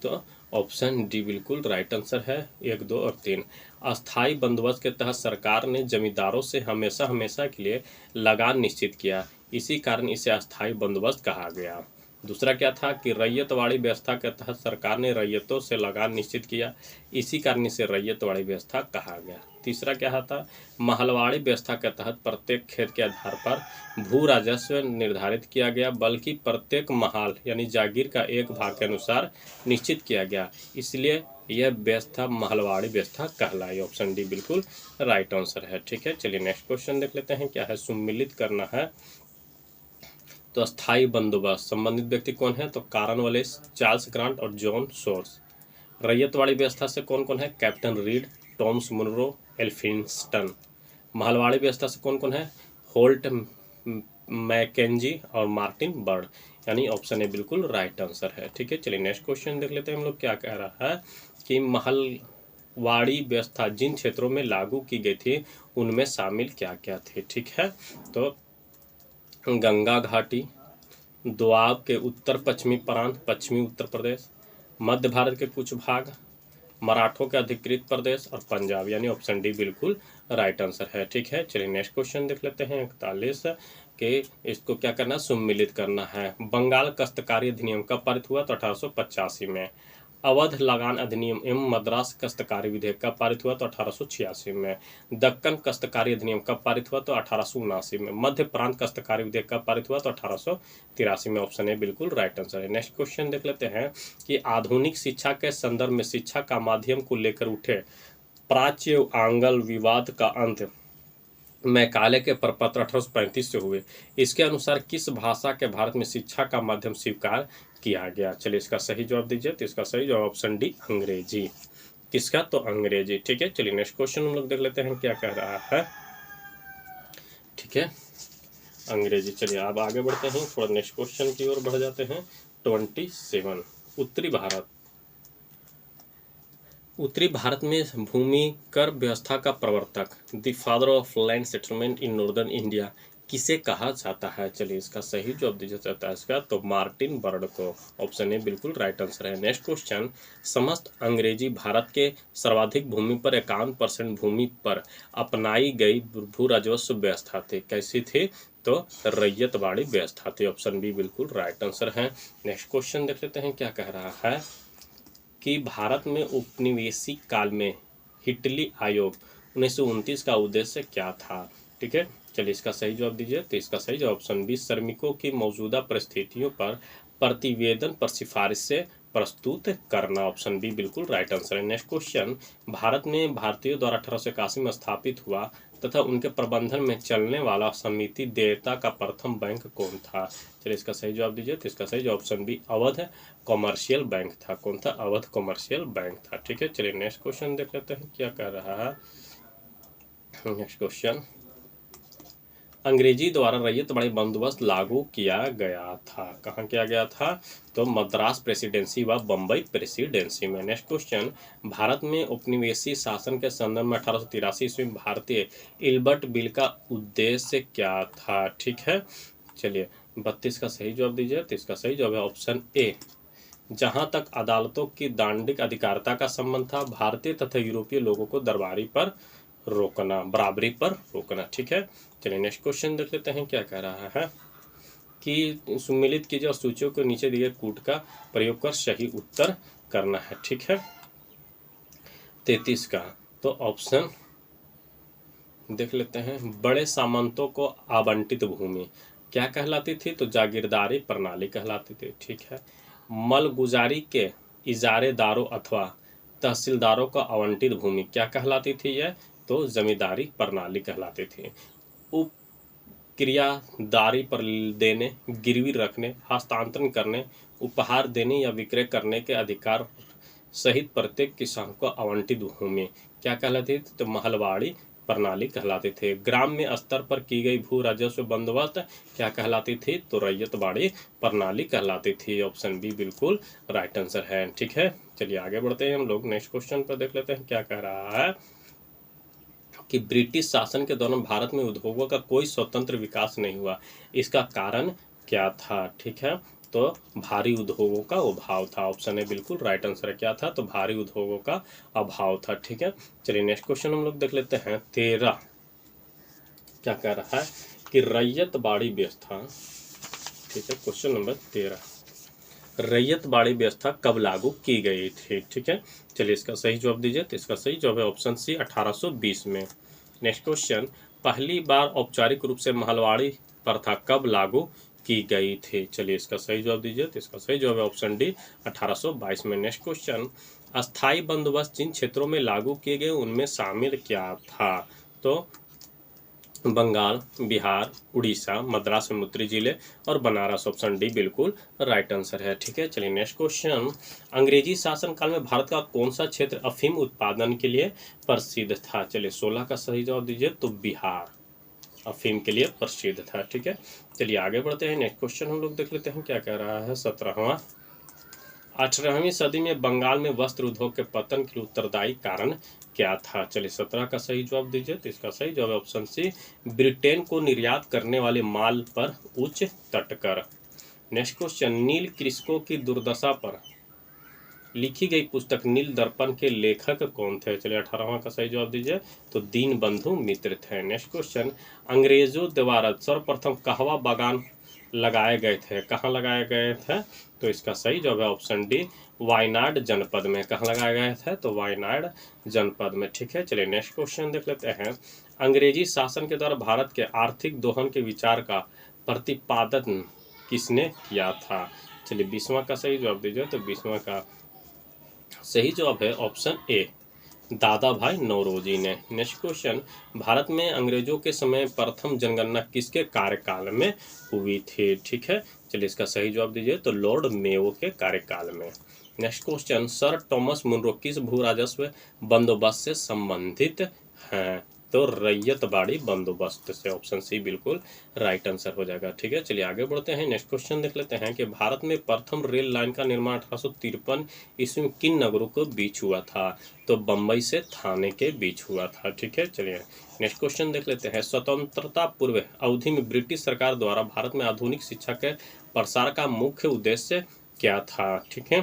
तो ऑप्शन डी बिल्कुल राइट आंसर है। 1, 2 और 3। अस्थाई बंदोबस्त के तहत सरकार ने जमींदारों से हमेशा हमेशा के लिए लगान निश्चित किया, इसी कारण इसे अस्थाई बंदोबस्त कहा गया। दूसरा क्या था कि रैयतवाड़ी व्यवस्था के तहत सरकार ने रैयतों से लगान निश्चित किया, इसी कारण इसे रैयतवाड़ी व्यवस्था कहा गया। तीसरा क्या था? महलवाड़ी व्यवस्था के तहत प्रत्येक खेत के आधार पर भू राजस्व निर्धारित किया गया, बल्कि प्रत्येक महाल यानी जागीर का एक भाग के अनुसार निश्चित किया गया, इसलिए यह व्यवस्था महलवाड़ी व्यवस्था कहलाई। ऑप्शन डी बिल्कुल राइट आंसर है। ठीक है, चलिए नेक्स्ट क्वेश्चन देख लेते हैं, क्या है? सुम्मिलित करना है। तो अस्थाई बंदोबस्त संबंधित व्यक्ति कौन है? तो कॉर्नवालिस, चार्ल्स ग्रांट और जॉन सोर्स। रैयतवाड़ी व्यवस्था से कौन कौन है? Captain Reid, Thomas Munro, Elphinstone. Mahalwari व्यवस्था से कौन कौन है? होल्ट, मैकेंजी और मार्टिन बर्ड, यानी ऑप्शन ए बिल्कुल राइट आंसर है। ठीक है, चलिए नेक्स्ट क्वेश्चन देख लेते हैं हम लोग। क्या कह रहा है कि महलवाड़ी व्यवस्था जिन क्षेत्रों में लागू की गई थी उनमें शामिल क्या क्या थे? ठीक है, तो गंगा घाटी, दोआब के उत्तर पश्चिमी प्रांत, पश्चिमी उत्तर प्रदेश, मध्य भारत के कुछ भाग, मराठों के अधिकृत प्रदेश और पंजाब, यानी ऑप्शन डी बिल्कुल राइट आंसर है। ठीक है, चलिए नेक्स्ट क्वेश्चन देख लेते हैं 41 के। इसको क्या करना? सुम्मिलित करना है। बंगाल काश्तकारी अधिनियम कब पारित हुआ? तो 1885 में। अवध लगान अधिनियम एवं मद्रास काश्तकारी विधेयक कब पारित हुआ? तो 1886 में। दक्कन काश्तकारी अधिनियम कब पारित हुआ? तो 1879 में। मध्य प्रांत काश्तकारी विधेयक कब पारित हुआ? तो 1883 में। ऑप्शन ए बिल्कुल राइट आंसर है। नेक्स्ट क्वेश्चन देख लेते हैं कि आधुनिक शिक्षा के संदर्भ में शिक्षा का माध्यम को लेकर उठे प्राच्य आंग्ल विवाद का अंत मैकाले के प्रपत्र 1835 से हुए। इसके अनुसार किस भाषा के भारत में शिक्षा का माध्यम स्वीकार किया गया? चलिए इसका सही जवाब दीजिए। तो इसका सही जवाब ऑप्शन डी, अंग्रेजी। किसका? तो अंग्रेजी। ठीक है, चलिए नेक्स्ट क्वेश्चन हम लोग देख लेते हैं, क्या कह रहा है। ठीक है, अंग्रेजी। चलिए अब आगे बढ़ते हैं, थोड़ा नेक्स्ट क्वेश्चन की ओर बढ़ जाते हैं। 27। उत्तरी भारत। उत्तरी भारत में भूमि कर व्यवस्था का प्रवर्तक, the father of land settlement in northern India, किसे कहा जाता है? चलिए इसका सही जवाब दिया जाता है इसका तो मार्टिन बर्ड को। ऑप्शन ए बिल्कुल राइट आंसर है। नेक्स्ट क्वेश्चन, समस्त अंग्रेजी भारत के सर्वाधिक भूमि पर 51% भूमि पर अपनाई गई भू राजस्व व्यवस्था थी, कैसी थी? तो रैयतवाड़ी व्यवस्था थी। ऑप्शन बी बिल्कुल राइट आंसर है। नेक्स्ट क्वेश्चन देख लेते हैं, क्या कह रहा है कि भारत में उपनिवेशिक काल में हिटली आयोग 1929 का उद्देश्य क्या था? ठीक है, चलिए इसका सही जवाब दीजिए। तो इसका सही जवाब ऑप्शन बी, श्रमिकों की मौजूदा परिस्थितियों पर प्रतिवेदन पर सिफारिशें प्रस्तुत करना। ऑप्शन बी बिल्कुल राइट आंसर है। नेक्स्ट क्वेश्चन, भारत में भारतीयों द्वारा 1881 में स्थापित हुआ तथा उनके प्रबंधन में चलने वाला समिति देयता का प्रथम बैंक कौन था? चलिए इसका सही जवाब दीजिए। तो इसका सही जवाब option B, Awadh commercial bank था। कौन था? अवध कॉमर्शियल बैंक था। ठीक है, चलिए नेक्स्ट क्वेश्चन देख लेते हैं, क्या कह रहा है। नेक्स्ट क्वेश्चन, अंग्रेजी द्वारा रैयतवाड़ी बंदोबस्त लागू किया गया था? कहाँ किया गया था? तो मद्रास प्रेसिडेंसी व बम्बई प्रेसिडेंसी में। नेक्स्ट क्वेश्चन, भारत में उपनिवेशी शासन के संदर्भ में 1883 ईस्वी में भारतीय इल्बर्ट बिल का उद्देश्य क्या था? ठीक है, चलिए 32 का सही जवाब दीजिए। तो इसका सही जवाब है ऑप्शन ए। जहां तक अदालतों की दांडिक अधिकारिता का संबंध था, भारतीय तथा यूरोपीय लोगों को दरबारी पर रोकना, बराबरी पर रोकना। ठीक है, चलिए नेक्स्ट क्वेश्चन देख लेते हैं क्या कह रहा है कि सम्मिलित कीजिए और सूचियों के नीचे दिए कूट का प्रयोग कर सही उत्तर करना है। ठीक है, 33 का तो ऑप्शन देख लेते हैं। बड़े सामंतों को आवंटित भूमि क्या कहलाती थी? तो जागीरदारी प्रणाली कहलाती थी। ठीक है, मलगुजारी के इजारेदारों अथवा तहसीलदारों को आवंटित भूमि क्या कहलाती थी? यह तो जमींदारी प्रणाली कहलाती थी। उप क्रियादारी पर देने, गिरवी रखने, हस्तांतरण करने, उपहार देने या विक्रय करने के अधिकार सहित प्रत्येक किसान को आवंटित भूमि क्या कहलाती थी? तो महलवाड़ी प्रणाली कहलाती थी। ग्राम में स्तर पर की गई भू राजस्व बंदोबस्त क्या कहलाती थी? तो रैयतवाड़ी प्रणाली कहलाती थी। ऑप्शन बी बिल्कुल राइट आंसर है। ठीक है, चलिए आगे बढ़ते हैं हम लोग। नेक्स्ट क्वेश्चन पर देख लेते हैं क्या कह रहा है कि ब्रिटिश शासन के दौरान भारत में उद्योगों का कोई स्वतंत्र विकास नहीं हुआ, इसका कारण क्या था? ठीक है, तो भारी उद्योगों का अभाव था। ऑप्शन ए बिल्कुल राइट आंसर है। क्या था? तो भारी उद्योगों का अभाव था। ठीक है, चलिए नेक्स्ट क्वेश्चन हम लोग देख लेते हैं। 13 क्या कह रहा है कि रैयतवाड़ी व्यवस्था, ठीक है, क्वेश्चन नंबर 13, रैयतवाड़ी व्यवस्था कब लागू की गई थी? ठीक है, चलिए इसका सही जवाब दीजिए। तो इसका सही जवाब है ऑप्शन सी 1820 में। नेक्स्ट क्वेश्चन, पहली बार औपचारिक रूप से महलवाड़ी प्रथा कब लागू की गई थी? चलिए इसका सही जवाब दीजिए। तो इसका सही जवाब है ऑप्शन डी 1822 में। नेक्स्ट क्वेश्चन, अस्थाई बंदोबस्त जिन क्षेत्रों में लागू किए गए उनमें शामिल क्या था? तो बंगाल, बिहार, उड़ीसा, मद्रास में उत्तरी जिले और बनारस। ऑप्शन डी बिल्कुल राइट आंसर है। ठीक है, चलिए नेक्स्ट क्वेश्चन, अंग्रेजी शासन काल में भारत का कौन सा क्षेत्र अफीम उत्पादन के लिए प्रसिद्ध था? चलिए 16 का सही जवाब दीजिए। तो बिहार अफीम के लिए प्रसिद्ध था। ठीक है, चलिए आगे बढ़ते हैं। नेक्स्ट क्वेश्चन हम लोग देख लेते हैं क्या कह रहा है। 17वां, 18वीं सदी में बंगाल में वस्त्र उद्योग के पतन के उत्तरदायी कारण क्या था? चलिए 17 का सही जवाब दीजिए। तो इसका सही जवाब है ऑप्शन सी, ब्रिटेन को निर्यात करने वाले माल पर उच्च तटकर। नेक्स्ट क्वेश्चन, नील कृषकों की दुर्दशा पर लिखी गई पुस्तक नील दर्पण के लेखक कौन थे? चलिए 18वां का सही जवाब दीजिए। तो दीनबंधु मित्र थे। नेक्स्ट क्वेश्चन, अंग्रेजों द्वारा सर्वप्रथम कहवा बागान लगाए गए थे? कहाँ लगाए गए थे? तो इसका सही जवाब है ऑप्शन डी, वायनाड जनपद में। कहाँ लगाए गए थे? तो वायनाड जनपद में। ठीक है, चलिए नेक्स्ट क्वेश्चन देख लेते हैं। अंग्रेजी शासन के द्वारा भारत के आर्थिक दोहन के विचार का प्रतिपादन किसने किया था? चलिए 20वां का सही जवाब दीजिए। तो 20वां का सही जवाब है ऑप्शन ए, दादा भाई नौरोजी ने। नेक्स्ट क्वेश्चन, भारत में अंग्रेजों के समय प्रथम जनगणना किसके कार्यकाल में हुई थी? ठीक है, चलिए इसका सही जवाब दीजिए। तो लॉर्ड मेयो के कार्यकाल में। Next question, sir Thomas Munro किस भू राजस्व बंदोबस्त से संबंधित हैं? तो रैयतवाड़ी बंदोबस्त से। ऑप्शन सी बिल्कुल राइट आंसर हो जाएगा। ठीक है, चलिए आगे बढ़ते हैं। नेक्स्ट क्वेश्चन देख लेते हैं कि भारत में प्रथम रेल लाइन का निर्माण 1853 ईस्वी में किन नगरों के बीच हुआ था? तो बम्बई से थाने के बीच हुआ था। ठीक है, चलिए नेक्स्ट क्वेश्चन देख लेते हैं। स्वतंत्रता पूर्व अवधि में ब्रिटिश सरकार द्वारा भारत में आधुनिक शिक्षा के प्रसार का मुख्य उद्देश्य क्या था? ठीक है,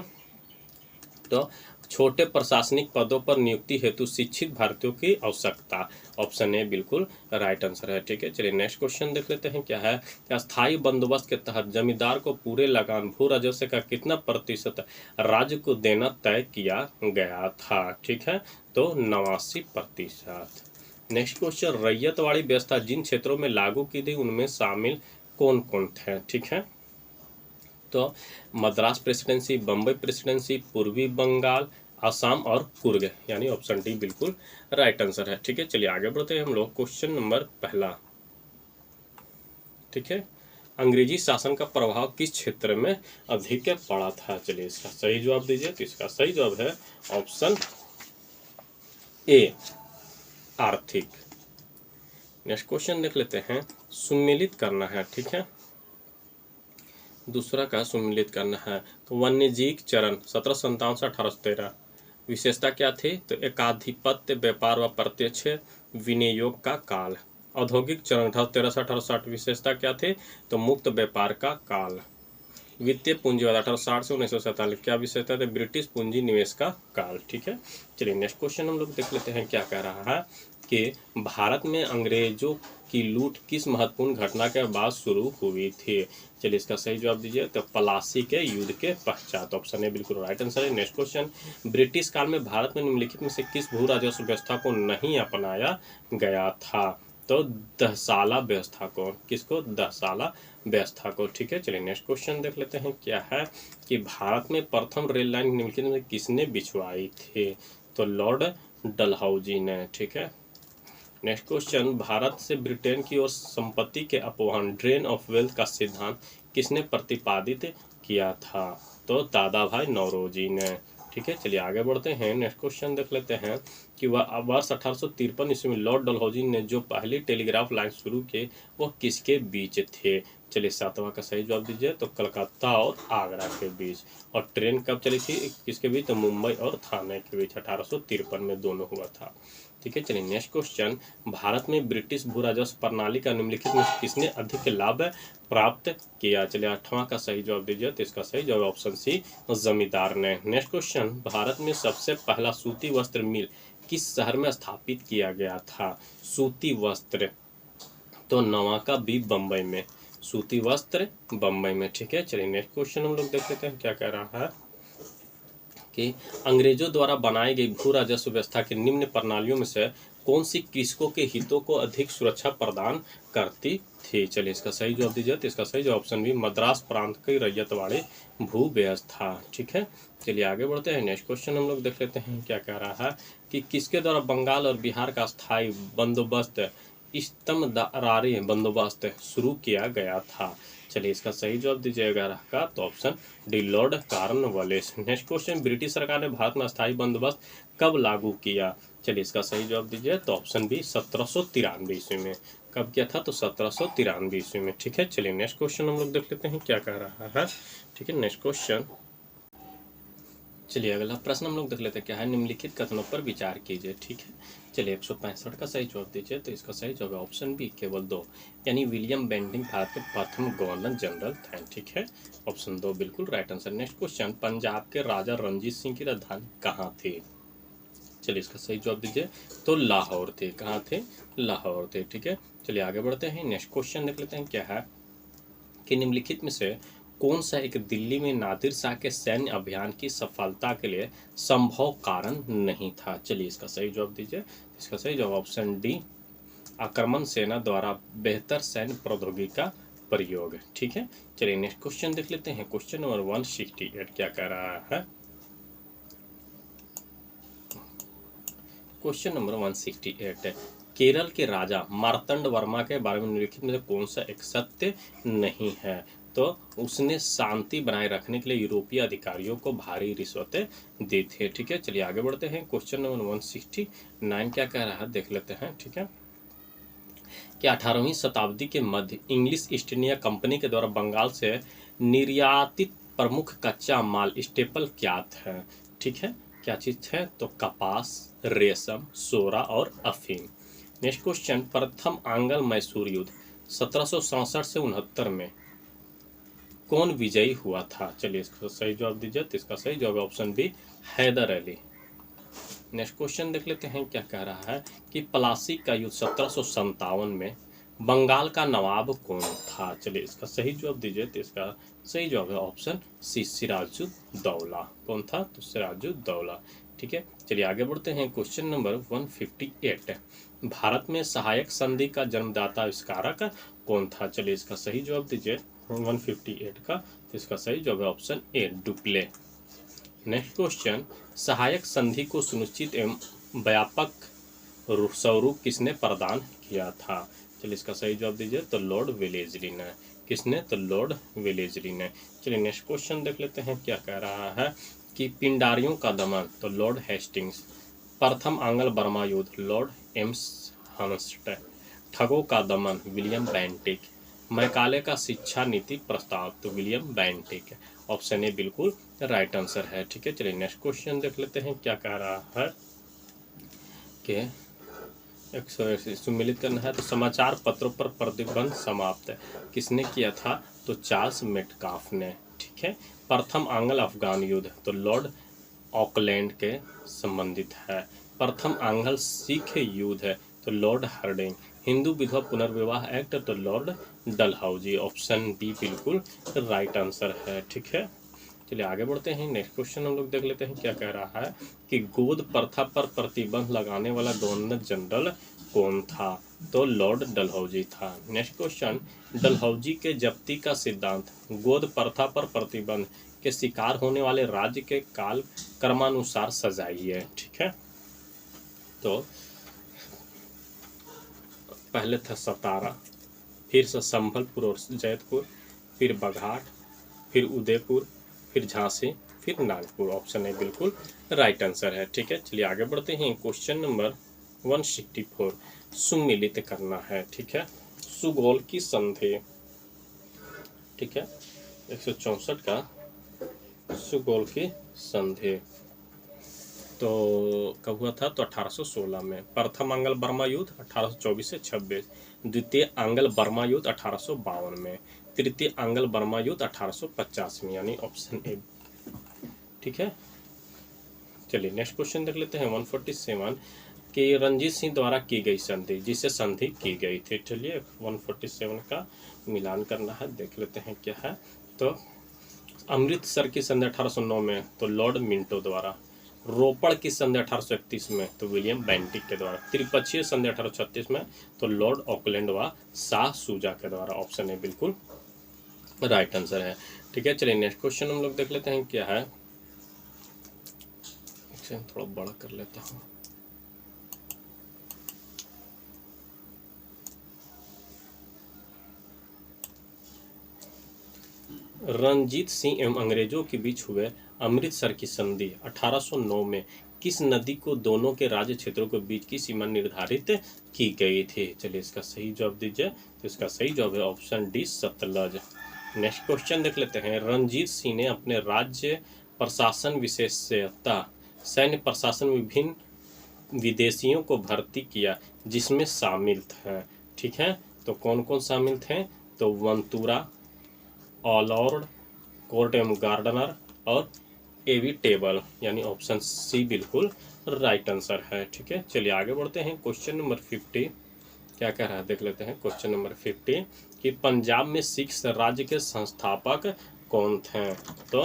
तो छोटे प्रशासनिक पदों पर नियुक्ति हेतु शिक्षित भारतीयों की आवश्यकता। ऑप्शन ए बिल्कुल राइट आंसर है। ठीक है, चलिए नेक्स्ट क्वेश्चन देख लेते हैं क्या है। अस्थायी बंदोबस्त के तहत जमींदार को पूरे लगान भू राजस्व का कितना प्रतिशत राज्य को देना तय किया गया था? ठीक है, तो 89%। नेक्स्ट क्वेश्चन, रैयतवाड़ी व्यवस्था जिन क्षेत्रों में लागू की गई उनमें शामिल कौन कौन थे? ठीक है, तो मद्रास प्रेसिडेंसी, बम्बई प्रेसिडेंसी, पूर्वी बंगाल, असम और कुर्ग, यानी ऑप्शन डी बिल्कुल राइट आंसर है। ठीक है, चलिए आगे बढ़ते हैं हम लोग। क्वेश्चन नंबर पहला, ठीक है, अंग्रेजी शासन का प्रभाव किस क्षेत्र में अधिक पड़ा था? चलिए इसका सही जवाब दीजिए। तो इसका सही जवाब है ऑप्शन ए, आर्थिक। नेक्स्ट क्वेश्चन देख लेते हैं। सुम्मिलित करना है, ठीक है, दूसरा का सुम्मिलित करना है। तो वाणिज्यिक चरण 1757 से 1813, विशेषता क्या थी? तो एकाधिपत्य, व्यापार व प्रत्यक्ष विनियोग का काल। औद्योगिक चरण 1813 से 1860, विशेषता क्या थी? तो मुक्त व्यापार का काल। वित्तीय पूंजीवाद 1860 से 1947, क्या विशेषता है? ब्रिटिश पूंजी निवेश का काल, ठीक है। चलिए नेक्स्ट क्वेश्चन हम लोग देख लेते हैं, क्या कह रहा है कि भारत में अंग्रेजों की लूट किस महत्वपूर्ण घटना के बाद शुरू हुई थी? चलिए इसका सही जवाब दीजिए। तो प्लासी के युद्ध के पश्चात, ऑप्शन ए बिल्कुल राइट आंसर है। नेक्स्ट क्वेश्चन, ब्रिटिश काल में भारत में निम्नलिखित में से किस भू राजस्व व्यवस्था को नहीं अपनाया गया था? तो दहसाला व्यवस्था को। किसको? दहसाला व्यवस्था को, ठीक है। चलिए नेक्स्ट क्वेश्चन देख लेते हैं, क्या है कि भारत में प्रथम रेल लाइन निम्नलिखित में किसने बिछवाई थी? तो लॉर्ड डलहौजी ने, ठीक है। नेक्स्ट क्वेश्चन, भारत से ब्रिटेन की ओर संपत्ति के अपवहन, ड्रेन ऑफ वेल्थ का सिद्धांत किसने प्रतिपादित किया था? तो दादा भाई नौरोजी ने, ठीक है। चलिए आगे बढ़ते हैं, नेक्स्ट क्वेश्चन देख लेते हैं कि वह वर्ष 1853 ईस्वी में लॉर्ड डलहौजी ने जो पहली टेलीग्राफ लाइन शुरू की वो किसके बीच थे? चलिए सातवां का सही जवाब दीजिए। तो कलकत्ता और आगरा के बीच। और ट्रेन कब चली थी किसके बीच? तो मुंबई और थाने के बीच 1853 में दोनों हुआ था, ठीक है। चलिए नेक्स्ट क्वेश्चन, भारत में ब्रिटिश भू राजस्व प्रणाली का निम्नलिखित में किसने अधिक लाभ प्राप्त किया? चलिए आठवां का सही जवाब दीजिए। तो इसका सही जवाब ऑप्शन सी, जमींदार ने। नेक्स्ट क्वेश्चन, भारत में सबसे पहला सूती वस्त्र मिल किस शहर में स्थापित किया गया था? सूती वस्त्र, तो नवा का बी बम्बई में, सूती वस्त्र बम्बई में, ठीक है। चलिए नेक्स्ट क्वेश्चन हम लोग देख लेते हैं, क्या कह रहा है कि अंग्रेजों द्वारा बनाई गई भू राजस्व व्यवस्था की निम्न प्रणालियों में से कौन सी कृषकों के हितों को अधिक सुरक्षा प्रदान करती थी? चलिए इसका सही जवाब दीजिए। तो इसका सही जवाब ऑप्शन बी, मद्रास प्रांत की रैयतवाड़ी भू व्यवस्था, ठीक है। चलिए आगे बढ़ते हैं, नेक्स्ट क्वेश्चन हम लोग देख लेते हैं, क्या कह रहा है कि किसके द्वारा बंगाल और बिहार का स्थायी बंदोबस्त, इस्तमदारी बंदोबस्त शुरू किया गया था? चलिए इसका सही जवाब दीजिएगा का, तो option D, Lord Cornwallis. Next question, British सरकार ने भारत में अस्थायी बंदोबस्त कब लागू किया? चलिए इसका सही जवाब दीजिए। तो ऑप्शन बी, 1793 ईस्वी में। कब किया था? तो 1793 ईस्वी में, ठीक है। चलिए नेक्स्ट क्वेश्चन हम लोग देख लेते हैं, क्या कह रहा है, ठीक है। नेक्स्ट क्वेश्चन, चलिए अगला प्रश्न हम लोग देख लेते हैं, क्या है, निम्नलिखित कथनों पर विचार कीजिए, ठीक है। चलिए 165 का सही जवाब दीजिए। तो इसका सही जवाब ऑप्शन बी, केवल 2, यानी विलियम बेंटिंग भारत के प्रथम गवर्नर जनरल थे, ठीक है। ऑप्शन 2 बिल्कुल right answer. Next question, Punjab के राजा रणजीत सिंह की राजधानी कहाँ थी? चलिए इसका सही जवाब दीजिए। तो लाहौर थे। कहाँ थे? लाहौर थे, ठीक है। चलिए आगे बढ़ते हैं, नेक्स्ट क्वेश्चन देख लेते हैं, क्या है कि निम्नलिखित में से कौन सा एक दिल्ली में नादिर शाह के सैन्य अभियान की सफलता के लिए संभव कारण नहीं था? चलिए इसका सही जवाब दीजिए। इसका सही जवाब ऑप्शन डी, आक्रमण सेना द्वारा बेहतर सैन्य प्रौद्योगिकी का प्रयोग, ठीक है। चलिए नेक्स्ट क्वेश्चन देख लेते हैं, क्वेश्चन नंबर 168 क्या कह रहा है? क्वेश्चन नंबर 168, केरल के राजा मार्तंड वर्मा के बारे में निम्नलिखित में से कौन सा एक सत्य नहीं है? तो उसने शांति बनाए रखने के लिए यूरोपीय अधिकारियों को भारी रिश्वतें दी थी, ठीक है। चलिए आगे बढ़ते हैं, क्वेश्चन नंबर 169 क्या कह रहा है देख लेते हैं, ठीक है। कि 18वीं शताब्दी के मध्य इंग्लिश ईस्ट इंडिया कंपनी के द्वारा बंगाल से निर्यातित प्रमुख कच्चा माल स्टेपल क्या है? ठीक है, क्या चीज है? तो कपास, रेशम, सोरा और अफीम। नेक्स्ट क्वेश्चन, प्रथम आंग्ल मैसूर युद्ध 1767 से 69 में कौन विजयी हुआ था? चलिए इसका सही जवाब दीजिए। तो इसका सही जवाब option B, Hyder Ali. Next question देख लेते हैं, क्या कह रहा है कि प्लासी का युद्ध 1757 में बंगाल का नवाब कौन था? चलिए इसका सही जवाब दीजिए। तो इसका सही जवाब है ऑप्शन सी, सिराजुद्दौला। कौन था? तो सिराजुद्दौला, ठीक है। चलिए आगे बढ़ते हैं, क्वेश्चन नंबर 158, भारत में सहायक संधि का जन्मदाता आविष्कारक कौन था? चलिए इसका सही जवाब दीजिए 158 का। तो इसका सही जवाब है option A, Dupleix. Next question, सहायक संधि को सुनिश्चित एवं व्यापक स्वरूप किसने प्रदान किया था? चलिए इसका सही जवाब दीजिए। तो लॉर्ड वेलेस्ली ने। किसने? तो लॉर्ड वेलेस्ली ने। चलिए नेक्स्ट क्वेश्चन देख लेते हैं, क्या कह रहा है कि पिंडारियों का दमन, तो लॉर्ड हेस्टिंग्स। प्रथम आंग्ल बर्मा युद्ध, लॉर्ड एम्स हम्स्ट। ठगों का दमन विलियम बेंटिक, मैकाले का शिक्षा नीति प्रस्ताव तो विलियम बेंटिक है। ऑप्शन ए बिल्कुल राइट आंसर है। ठीक है, चलिए नेक्स्ट क्वेश्चन देख लेते हैं क्या कह रहा है कि 180 सुमिलित करना है। तो समाचार पत्रों पर प्रतिबंध समाप्त किसने किया था? तो चार्ल्स मेटकाफ ने। ठीक है, प्रथम आंग्ल अफगान युद्ध तो लॉर्ड ऑकलैंड के संबंधित है। प्रथम आंग्ल सिख युद्ध है तो लॉर्ड हार्डिंग। हिंदू विधवा पुनर्विवाह एक्ट तो लॉर्ड डलहौजी। ऑप्शन बी बिल्कुल राइट आंसर है। ठीक है, चलिए आगे बढ़ते हैं। नेक्स्ट क्वेश्चन हम लोग देख लेते हैं क्या कह रहा है कि गोद प्रथा पर प्रतिबंध लगाने वाला गवर्नर जनरल कौन था? तो लॉर्ड डलहौजी था। नेक्स्ट क्वेश्चन, डलहौजी के जब्ती का सिद्धांत गोद प्रथा पर प्रतिबंध के शिकार होने वाले राज्य के काल क्रमानुसार सजाई है। ठीक है, तो पहले था सतारा, फिर से संभलपुर और जैतपुर, फिर बघाट, फिर उदयपुर, फिर झांसी, फिर नागपुर। ऑप्शन है बिल्कुल राइट आंसर है। ठीक है, चलिए आगे बढ़ते हैं। क्वेश्चन नंबर 164 सुमिलित करना है। ठीक है, सुगौल की संधि। ठीक है, 164 का सुगौल की संधि तो कब हुआ था? तो 1816 में। प्रथम आंग्ल बर्मा युद्ध 1824 से 26, द्वितीय आंग्ल बर्मा युद्ध 1852 में, तृतीय आंग्ल बर्मा युद्ध 1850 में, यानी ऑप्शन ए। ठीक है, चलिए नेक्स्ट क्वेश्चन देख लेते हैं 147 कि रणजीत सिंह द्वारा की गई संधि, जिससे संधि की गई थी। चलिए 147 का मिलान करना है, देख लेते हैं क्या है। तो अमृतसर की संधि 1809 में तो लॉर्ड मिंटो द्वारा, रोपड़ की संधि 1831 में तो विलियम बेंटिक के द्वारा, त्रिपक्षीय संधि 1836 में तो लॉर्ड ऑकलैंड व शाह सूजा के द्वारा। ऑप्शन है बिल्कुल राइट आंसर है। ठीक है, चलिए नेक्स्ट क्वेश्चन हम लोग देख लेते हैं क्या है। थोड़ा बड़ा कर लेता हूँ। रणजीत सिंह एवं अंग्रेजों के बीच हुए अमृतसर की संधि 1809 में किस नदी को दोनों के राज्य क्षेत्रों के बीच की सीमा निर्धारित की गई थी? चलिए इसका सही जवाब दीजिए। तो इसका सही जवाब है option D Sutlej. Next question देख लेते हैं। रणजीत सिंह ने अपने राज्य प्रशासन विशेषता सैन्य प्रशासन में विभिन्न विदेशियों को भर्ती किया, जिसमें शामिल थे। ठीक है, तो कौन कौन शामिल थे? तो वंतूरा, ऑलॉर्ड, कोर्ट एम गार्डनर और एवी टेबल, यानी ऑप्शन सी बिल्कुल राइट आंसर है। ठीक है, चलिए आगे बढ़ते हैं। क्वेश्चन नंबर 50 क्या कह रहा है देख लेते हैं। क्वेश्चन नंबर 50 कि पंजाब में सिख राज्य के संस्थापक कौन थे? तो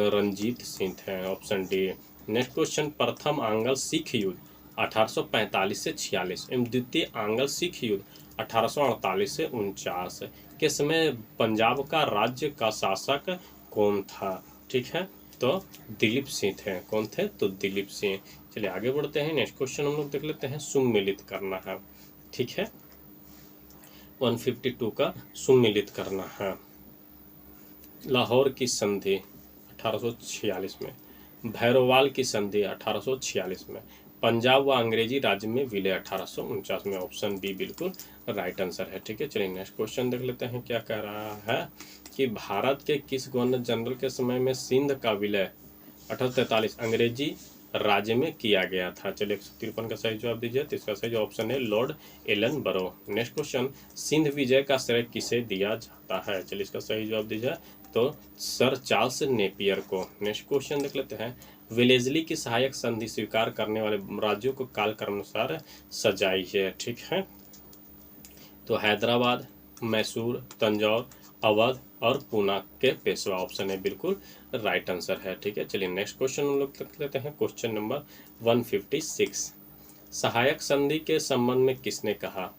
रणजीत सिंह थे। Option D. नेक्स्ट क्वेश्चन, प्रथम आंग्ल सिख युद्ध 1845 से 46 एवं द्वितीय आंग्ल सिख युद्ध 1848 से 49 के समय पंजाब का राज्य का शासक कौन था? ठीक है, तो दिलीप सिंह थे। कौन थे? तो दिलीप सिंह। चलिए आगे बढ़ते हैं। नेक्स्ट क्वेश्चन हम लोग देख लेते हैं। सुमिलित करना है। ठीक है, 152 का सुमिलित करना है। लाहौर की संधि 1846 में, भैरववाल की संधि 1846 में, पंजाब व अंग्रेजी राज्य में विलय 1849 में। ऑप्शन बी बिल्कुल राइट आंसर है। ठीक है, चलिए नेक्स्ट क्वेश्चन देख लेते हैं क्या कह रहा है कि भारत के किस गवर्नर जनरल के समय में सिंध का विलय 1843 अंग्रेजी राज्य में किया गया था? चलिए 153 का सही जवाब दीजिए। तो इसका सही ऑप्शन है लॉर्ड एलन बरो। नेक्स्ट क्वेश्चन, सिंध विजय का श्रेय किसे दिया जाता है? चलिए इसका सही जवाब दीजिए। तो सर चार्ल्स नेपियर को। नेक्स्ट क्वेश्चन देख लेते हैं। वेलेस्ली की सहायक संधि स्वीकार करने वाले राज्यों को कालक्रमानुसार सजाई है। ठीक है, तो हैदराबाद, मैसूर, तंजौर, अवध और पूना के पेशवा। ऑप्शन है बिल्कुल राइट आंसर है। ठीक है, चलिए नेक्स्ट क्वेश्चन हम लोग देख लेते हैं। क्वेश्चन नंबर 156 सहायक संधि के संबंध में किसने कहा?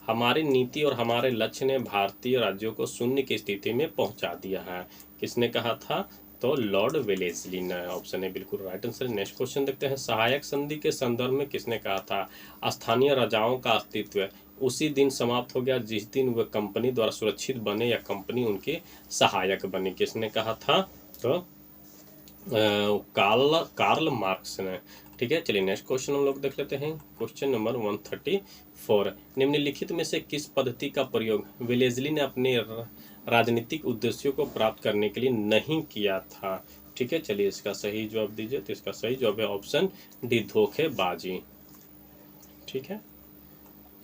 हमारी नीति और हमारे लक्ष्य ने भारतीय राज्यों को शून्य की स्थिति में पहुंचा दिया है। किसने कहा था? तो लॉर्ड वेलेस्ली ने। ऑप्शन है बिल्कुल राइट आंसर। नेक्स्ट क्वेश्चन देखते हैं। सहायक संधि के संदर्भ में किसने कहा था? स्थानीय राजाओं का अस्तित्व उसी दिन समाप्त हो गया जिस दिन वे कंपनी द्वारा सुरक्षित बने या कंपनी उनके सहायक बनी। किसने कहा था? तो कार्ल मार्क्स ने। ठीक है, चलिए नेक्स्ट क्वेश्चन हम लोग देख लेते हैं। क्वेश्चन नंबर 134, निम्नलिखित में से किस पद्धति का प्रयोग वेलेज़ली ने अपने राजनीतिक उद्देश्यों को प्राप्त करने के लिए नहीं किया था? ठीक है, चलिए इसका सही जवाब दीजिए। तो इसका सही जवाब है ऑप्शन डी, धोखेबाजी। ठीक है,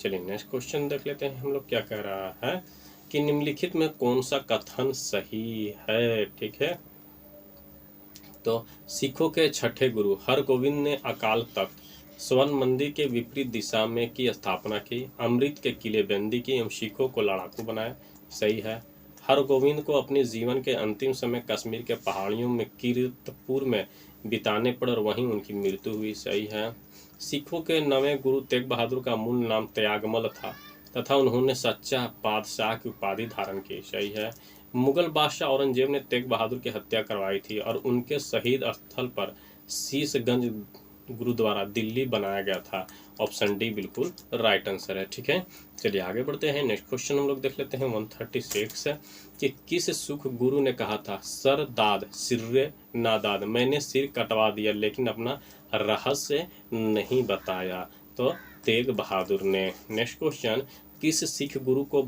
चलिए नेक्स्ट क्वेश्चन देख लेते हैं हम लोग क्या कह रहा है कि निम्नलिखित में कौन सा कथन सही है? ठीक है, तो सिखों के छठे गुरु हरगोविंद ने अकाल तख्त स्वर्ण मंदिर के विपरीत दिशा में की स्थापना की, अमृत के किले बंदी की एवं सिखों को लड़ाकू बनाया। सही है। हरगोविंद को अपने जीवन के अंतिम समय कश्मीर के पहाड़ियों में कीरतपुर में बिताने पड़े और वहीं उनकी मृत्यु हुई। सही है। सिखों के नवे गुरु तेग बहादुर का मूल नाम त्यागमल था तथा उन्होंने सच्चा बादशाह की उपाधि धारण की। सही है। मुगल बादशाह औरंगजेब ने तेग बहादुर की हत्या करवाई थी और उनके शहीद स्थल पर शीशगंज गुरुद्वारा दिल्ली बनाया गया था। ऑप्शन डी बिल्कुल राइट आंसर है। ठीक है, चलिए आगे बढ़ते हैं। नेक्स्ट क्वेश्चन हम लोग देख लेते हैं 136 कि किस सुख गुरु ने कहा था सर दाद सिर्रे नादाद, मैंने सिर कटवा दिया लेकिन अपना रहस्य नहीं बताया? तो तेग बहादुर ने। नेक्स्ट क्वेश्चन, किस सिख गुरु को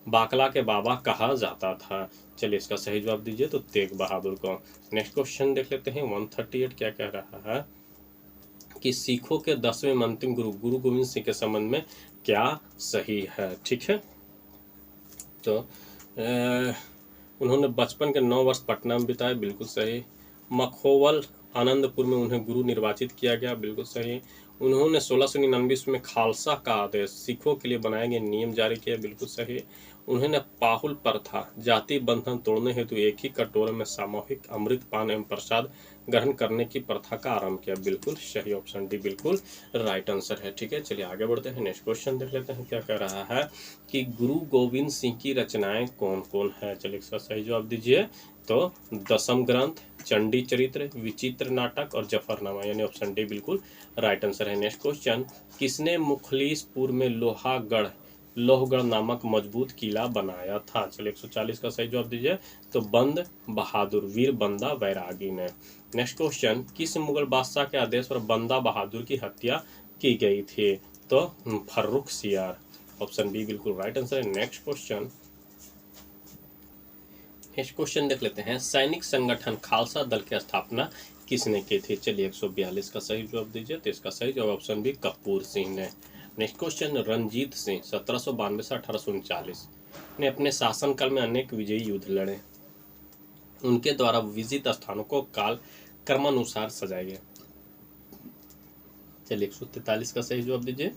बाकला के बाबा कहा जाता था? चलिए इसका सही जवाब दीजिए। तो तेग बहादुर को। नेक्स्ट क्वेश्चन देख लेते हैं 138 क्या कह रहा है कि सिखों के 10वें अंतिम गुरु गुरु गोविंद सिंह के संबंध में क्या सही है? ठीक है, तो उन्होंने बचपन के 9 वर्ष पटना में बिताए। बिल्कुल सही। मखोवल आनंदपुर में उन्हें गुरु निर्वाचित किया गया। बिल्कुल सही। उन्होंने 1699 में खालसा का आदेश सिखों के लिए बनाए गए नियम जारी किए। बिल्कुल सही। उन्होंने पाहुल प्रथा जाति बंधन तोड़ने हेतु एक ही कटोरे में सामूहिक अमृत पान एवं प्रसाद ग्रहण करने की प्रथा का आरंभ किया। बिल्कुल सही। ऑप्शन डी बिल्कुल राइट आंसर है। ठीक है, चलिए आगे बढ़ते हैं। नेक्स्ट क्वेश्चन देख लेते हैं क्या कह रहा है कि गुरु गोविंद सिंह की रचनाएं कौन कौन है? चलिए इसका सही जवाब दीजिए। तो दसम ग्रंथ, चंडी चरित्र, विचित्र नाटक और जफरनामा, यानी ऑप्शन डी बिल्कुल राइट आंसर है। नेक्स्ट क्वेश्चन, किसने मुखलिसपुर में लोहगढ़ नामक मजबूत किला बनाया था? चलिए 140 का सही जवाब दीजिए। तो बंद बहादुर वीर बंदा बैरागी ने। नेक्स्ट क्वेश्चन, किस मुगल बादशाह के आदेश पर बंदा बहादुर की हत्या की गई थी? तो फर्रुखसियार। ऑप्शन बी बिल्कुल राइट आंसर है। नेक्स्ट क्वेश्चन देख लेते हैं। सैनिक संगठन खालसा दल की स्थापना किसने की थी? चलिए 142 का सही जवाब दीजिए। तो इसका सही जवाब ऑप्शन बी कपूर सिंह ने। नेक्स्ट क्वेश्चन, रणजीत सिंह 1792 से 1839 ने अपने शासनकाल में अनेक विजयी युद्ध लड़े। उनके द्वारा विजित स्थानों को काल क्रमानुसार सजाए गए। चलिए 143 का सही जवाब दीजिए।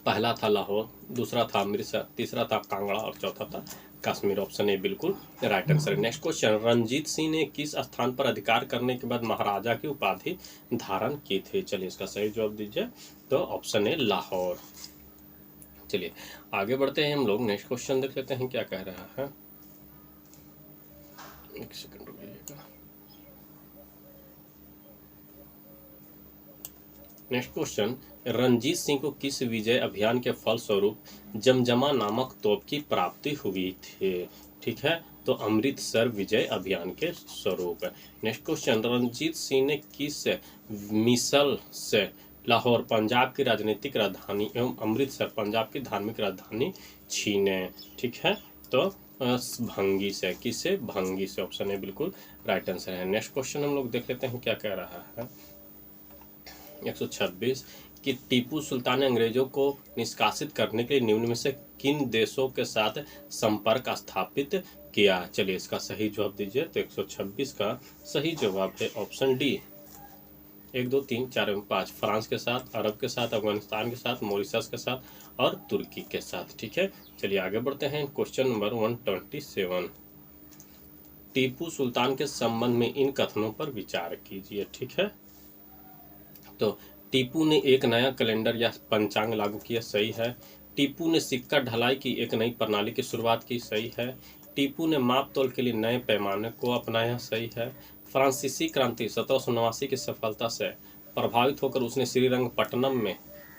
पहला था लाहौर, दूसरा था अमृतसर, तीसरा था कांगड़ा और चौथा था कश्मीर। ऑप्शन ए बिल्कुल right answer. Next question, Ranjit Singh ने किस स्थान पर अधिकार करने के बाद महाराजा की उपाधि धारण की थी? चलिए इसका सही जवाब दीजिए। तो ऑप्शन ए लाहौर। चलिए आगे बढ़ते हैं हम लोग। नेक्स्ट क्वेश्चन देख लेते हैं क्या कह रहा है। एक सेकंड रुकिएगा। नेक्स्ट क्वेश्चन, रणजीत सिंह को किस विजय अभियान के फलस्वरूप जमजमा नामक तोप की प्राप्ति हुई थी? ठीक है, तो अमृतसर विजय अभियान के स्वरूप। नेक्स्ट क्वेश्चन, रणजीत सिंह ने किस मिसल से लाहौर पंजाब की राजनीतिक राजधानी एवं अमृतसर पंजाब की धार्मिक राजधानी छीने? ठीक है, तो भंगी से। किससे? भंगी से। ऑप्शन है बिल्कुल राइट आंसर है। नेक्स्ट क्वेश्चन हम लोग देख लेते हैं क्या कह रहा है। 126 कि टीपू सुल्तान ने अंग्रेजों को निष्कासित करने के लिए निम्न में से किन देशों के साथ संपर्क स्थापित किया? चलिए इसका सही जवाब दीजिए। तो 126 का सही जवाब है ऑप्शन डी 1 2 3 4 एवं 5। फ्रांस के साथ, अरब के साथ, अफगानिस्तान के साथ, मॉरिशस के साथ और तुर्की के साथ। ठीक है, चलिए आगे बढ़ते हैं। क्वेश्चन नंबर 127, टीपू सुल्तान के संबंध में इन कथनों पर विचार कीजिए। ठीक है, तो टीपू ने एक नया कैलेंडर या पंचांग लागू किया। सही है। टीपू ने सिक्का ढलाई की एक नई प्रणाली की शुरुआत की। सही है। टीपू ने माप तोल के लिए नए पैमाने को अपनाया। सही है। फ्रांसीसी क्रांति 1789 की सफलता से प्रभावित होकर उसने श्रीरंगपट्टनम में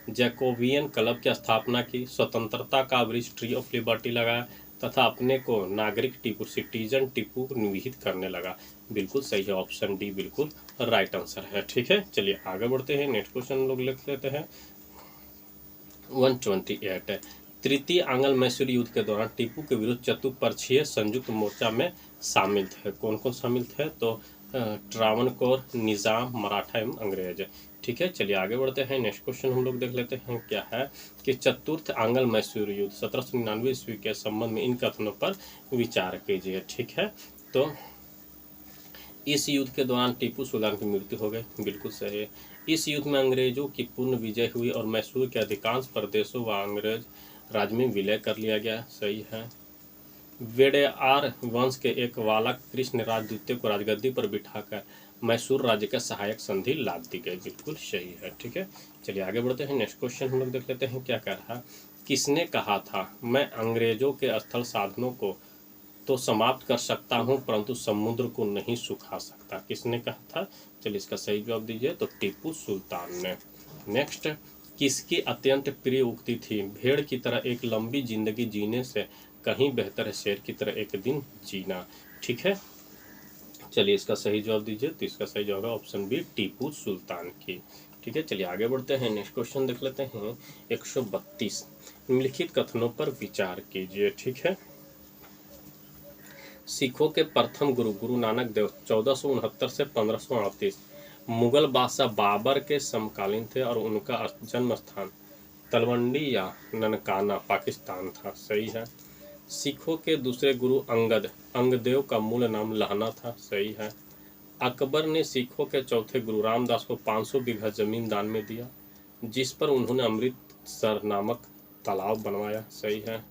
जैकोबियन क्लब की स्थापना की। स्वतंत्रता का वृक्ष ट्री ऑफ लिबर्टी लगाया। तथा अपने को नागरिक टीपू सिटीजन टीपू निहित करने लगा। बिल्कुल सही है, ऑप्शन डी बिल्कुल राइट आंसर है। ठीक है, चलिए आगे बढ़ते हैं। नेक्स्ट क्वेश्चन हम लोग लिख लेते हैं 128। तृतीय आंग्ल मैसूर युद्ध के दौरान टीपू के विरुद्ध चतुष्पक्षीय संयुक्त मोर्चा में शामिल थे। कौन कौन शामिल थे? तो ट्रावणकोर, निजाम, मराठा एवं अंग्रेज। ठीक है, चलिए आगे बढ़ते हैं। नेक्स्ट क्वेश्चन हम लोग देख लेते हैं क्या है कि चतुर्थ आंग्ल मैसूर युद्ध 1799 ईस्वी के संबंध में इन कथनों पर विचार कीजिए। ठीक है, तो इस युद्ध के दौरान टीपू सुल्तान की मृत्यु हो गई। बिल्कुल सही है। इस युद्ध में अंग्रेजों की पूर्ण विजय हुई और मैसूर के अधिकांश प्रदेशों व अंग्रेज राज्य में विलय कर लिया गया। सही है। वेडेयार वंश के एक बालक कृष्णराज द्वितीय को राजगद्दी पर बिठाकर मैसूर राज्य का सहायक संधि लाद दी गई। बिल्कुल सही है। ठीक है, चलिए आगे बढ़ते हैं। नेक्स्ट क्वेश्चन हम लोग देख लेते हैं क्या कह रहा है। किसने कहा था मैं अंग्रेजों के स्थल साधनों को तो समाप्त कर सकता हूं परंतु समुद्र को नहीं सुखा सकता? किसने कहा था? चलिए इसका सही जवाब दीजिए। तो टीपू सुल्तान ने। नेक्स्ट, किसकी अत्यंत प्रिय उक्ति थी भेड़ की तरह एक लंबी जिंदगी जीने से कहीं बेहतर है शेर की तरह एक दिन जीना? ठीक है, चलिए इसका सही जवाब दीजिए। तो इसका सही जवाब है ऑप्शन बी टीपू सुल्तान की। ठीक है, चलिए आगे बढ़ते हैं। नेक्स्ट क्वेश्चन देख लेते हैं 132। निम्नलिखित कथनों पर विचार कीजिए। ठीक है, सिखों के प्रथम गुरु गुरु नानक देव 1469 से 1538 मुगल बादशाह बाबर के समकालीन थे और उनका जन्म स्थान तलवंडी या ननकाना पाकिस्तान था। सही है। सिखों के दूसरे गुरु अंगदेव का मूल नाम लहना था। सही है। अकबर ने सिखों के चौथे गुरु रामदास को 500 बीघा जमीन दान में दिया जिस पर उन्होंने अमृतसर नामक तालाब बनवाया। सही है।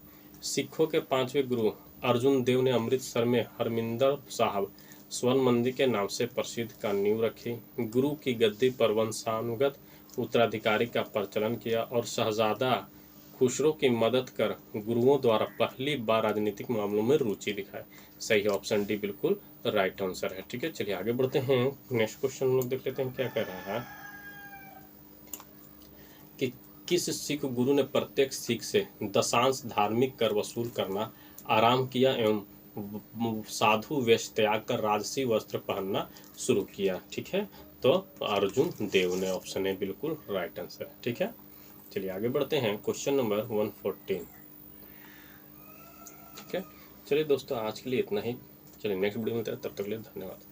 सिखों के पांचवें गुरु अर्जुन देव ने अमृतसर में हरमिंदर साहब स्वर्ण मंदिर के नाम से प्रसिद्ध का नींव रखी। गुरु की गद्दी पर वंशानुगत उत्तराधिकारी का प्रचलन किया और शहजादा खुसरो की मदद कर गुरुओं द्वारा पहली बार राजनीतिक मामलों में रुचि दिखाई। सही है, ऑप्शन डी बिल्कुल राइट आंसर है। ठीक है, चलिए आगे बढ़ते हैं। नेक्स्ट क्वेश्चन हम लोग देख लेते हैं क्या कह रहा है कि किस सिख गुरु ने प्रत्येक सिख से दशांश धार्मिक कर वसूल करना आराम किया एवं साधु वेश त्याग कर राजसी वस्त्र पहनना शुरू किया? ठीक है, तो अर्जुन देव ने। ऑप्शन है बिल्कुल राइट आंसर। ठीक है, चलिए आगे बढ़ते हैं। Question number 114। ठीक है, चलिए दोस्तों आज के लिए इतना ही। चलिए नेक्स्ट वीडियो में मिलते हैं, तब तक के लिए धन्यवाद।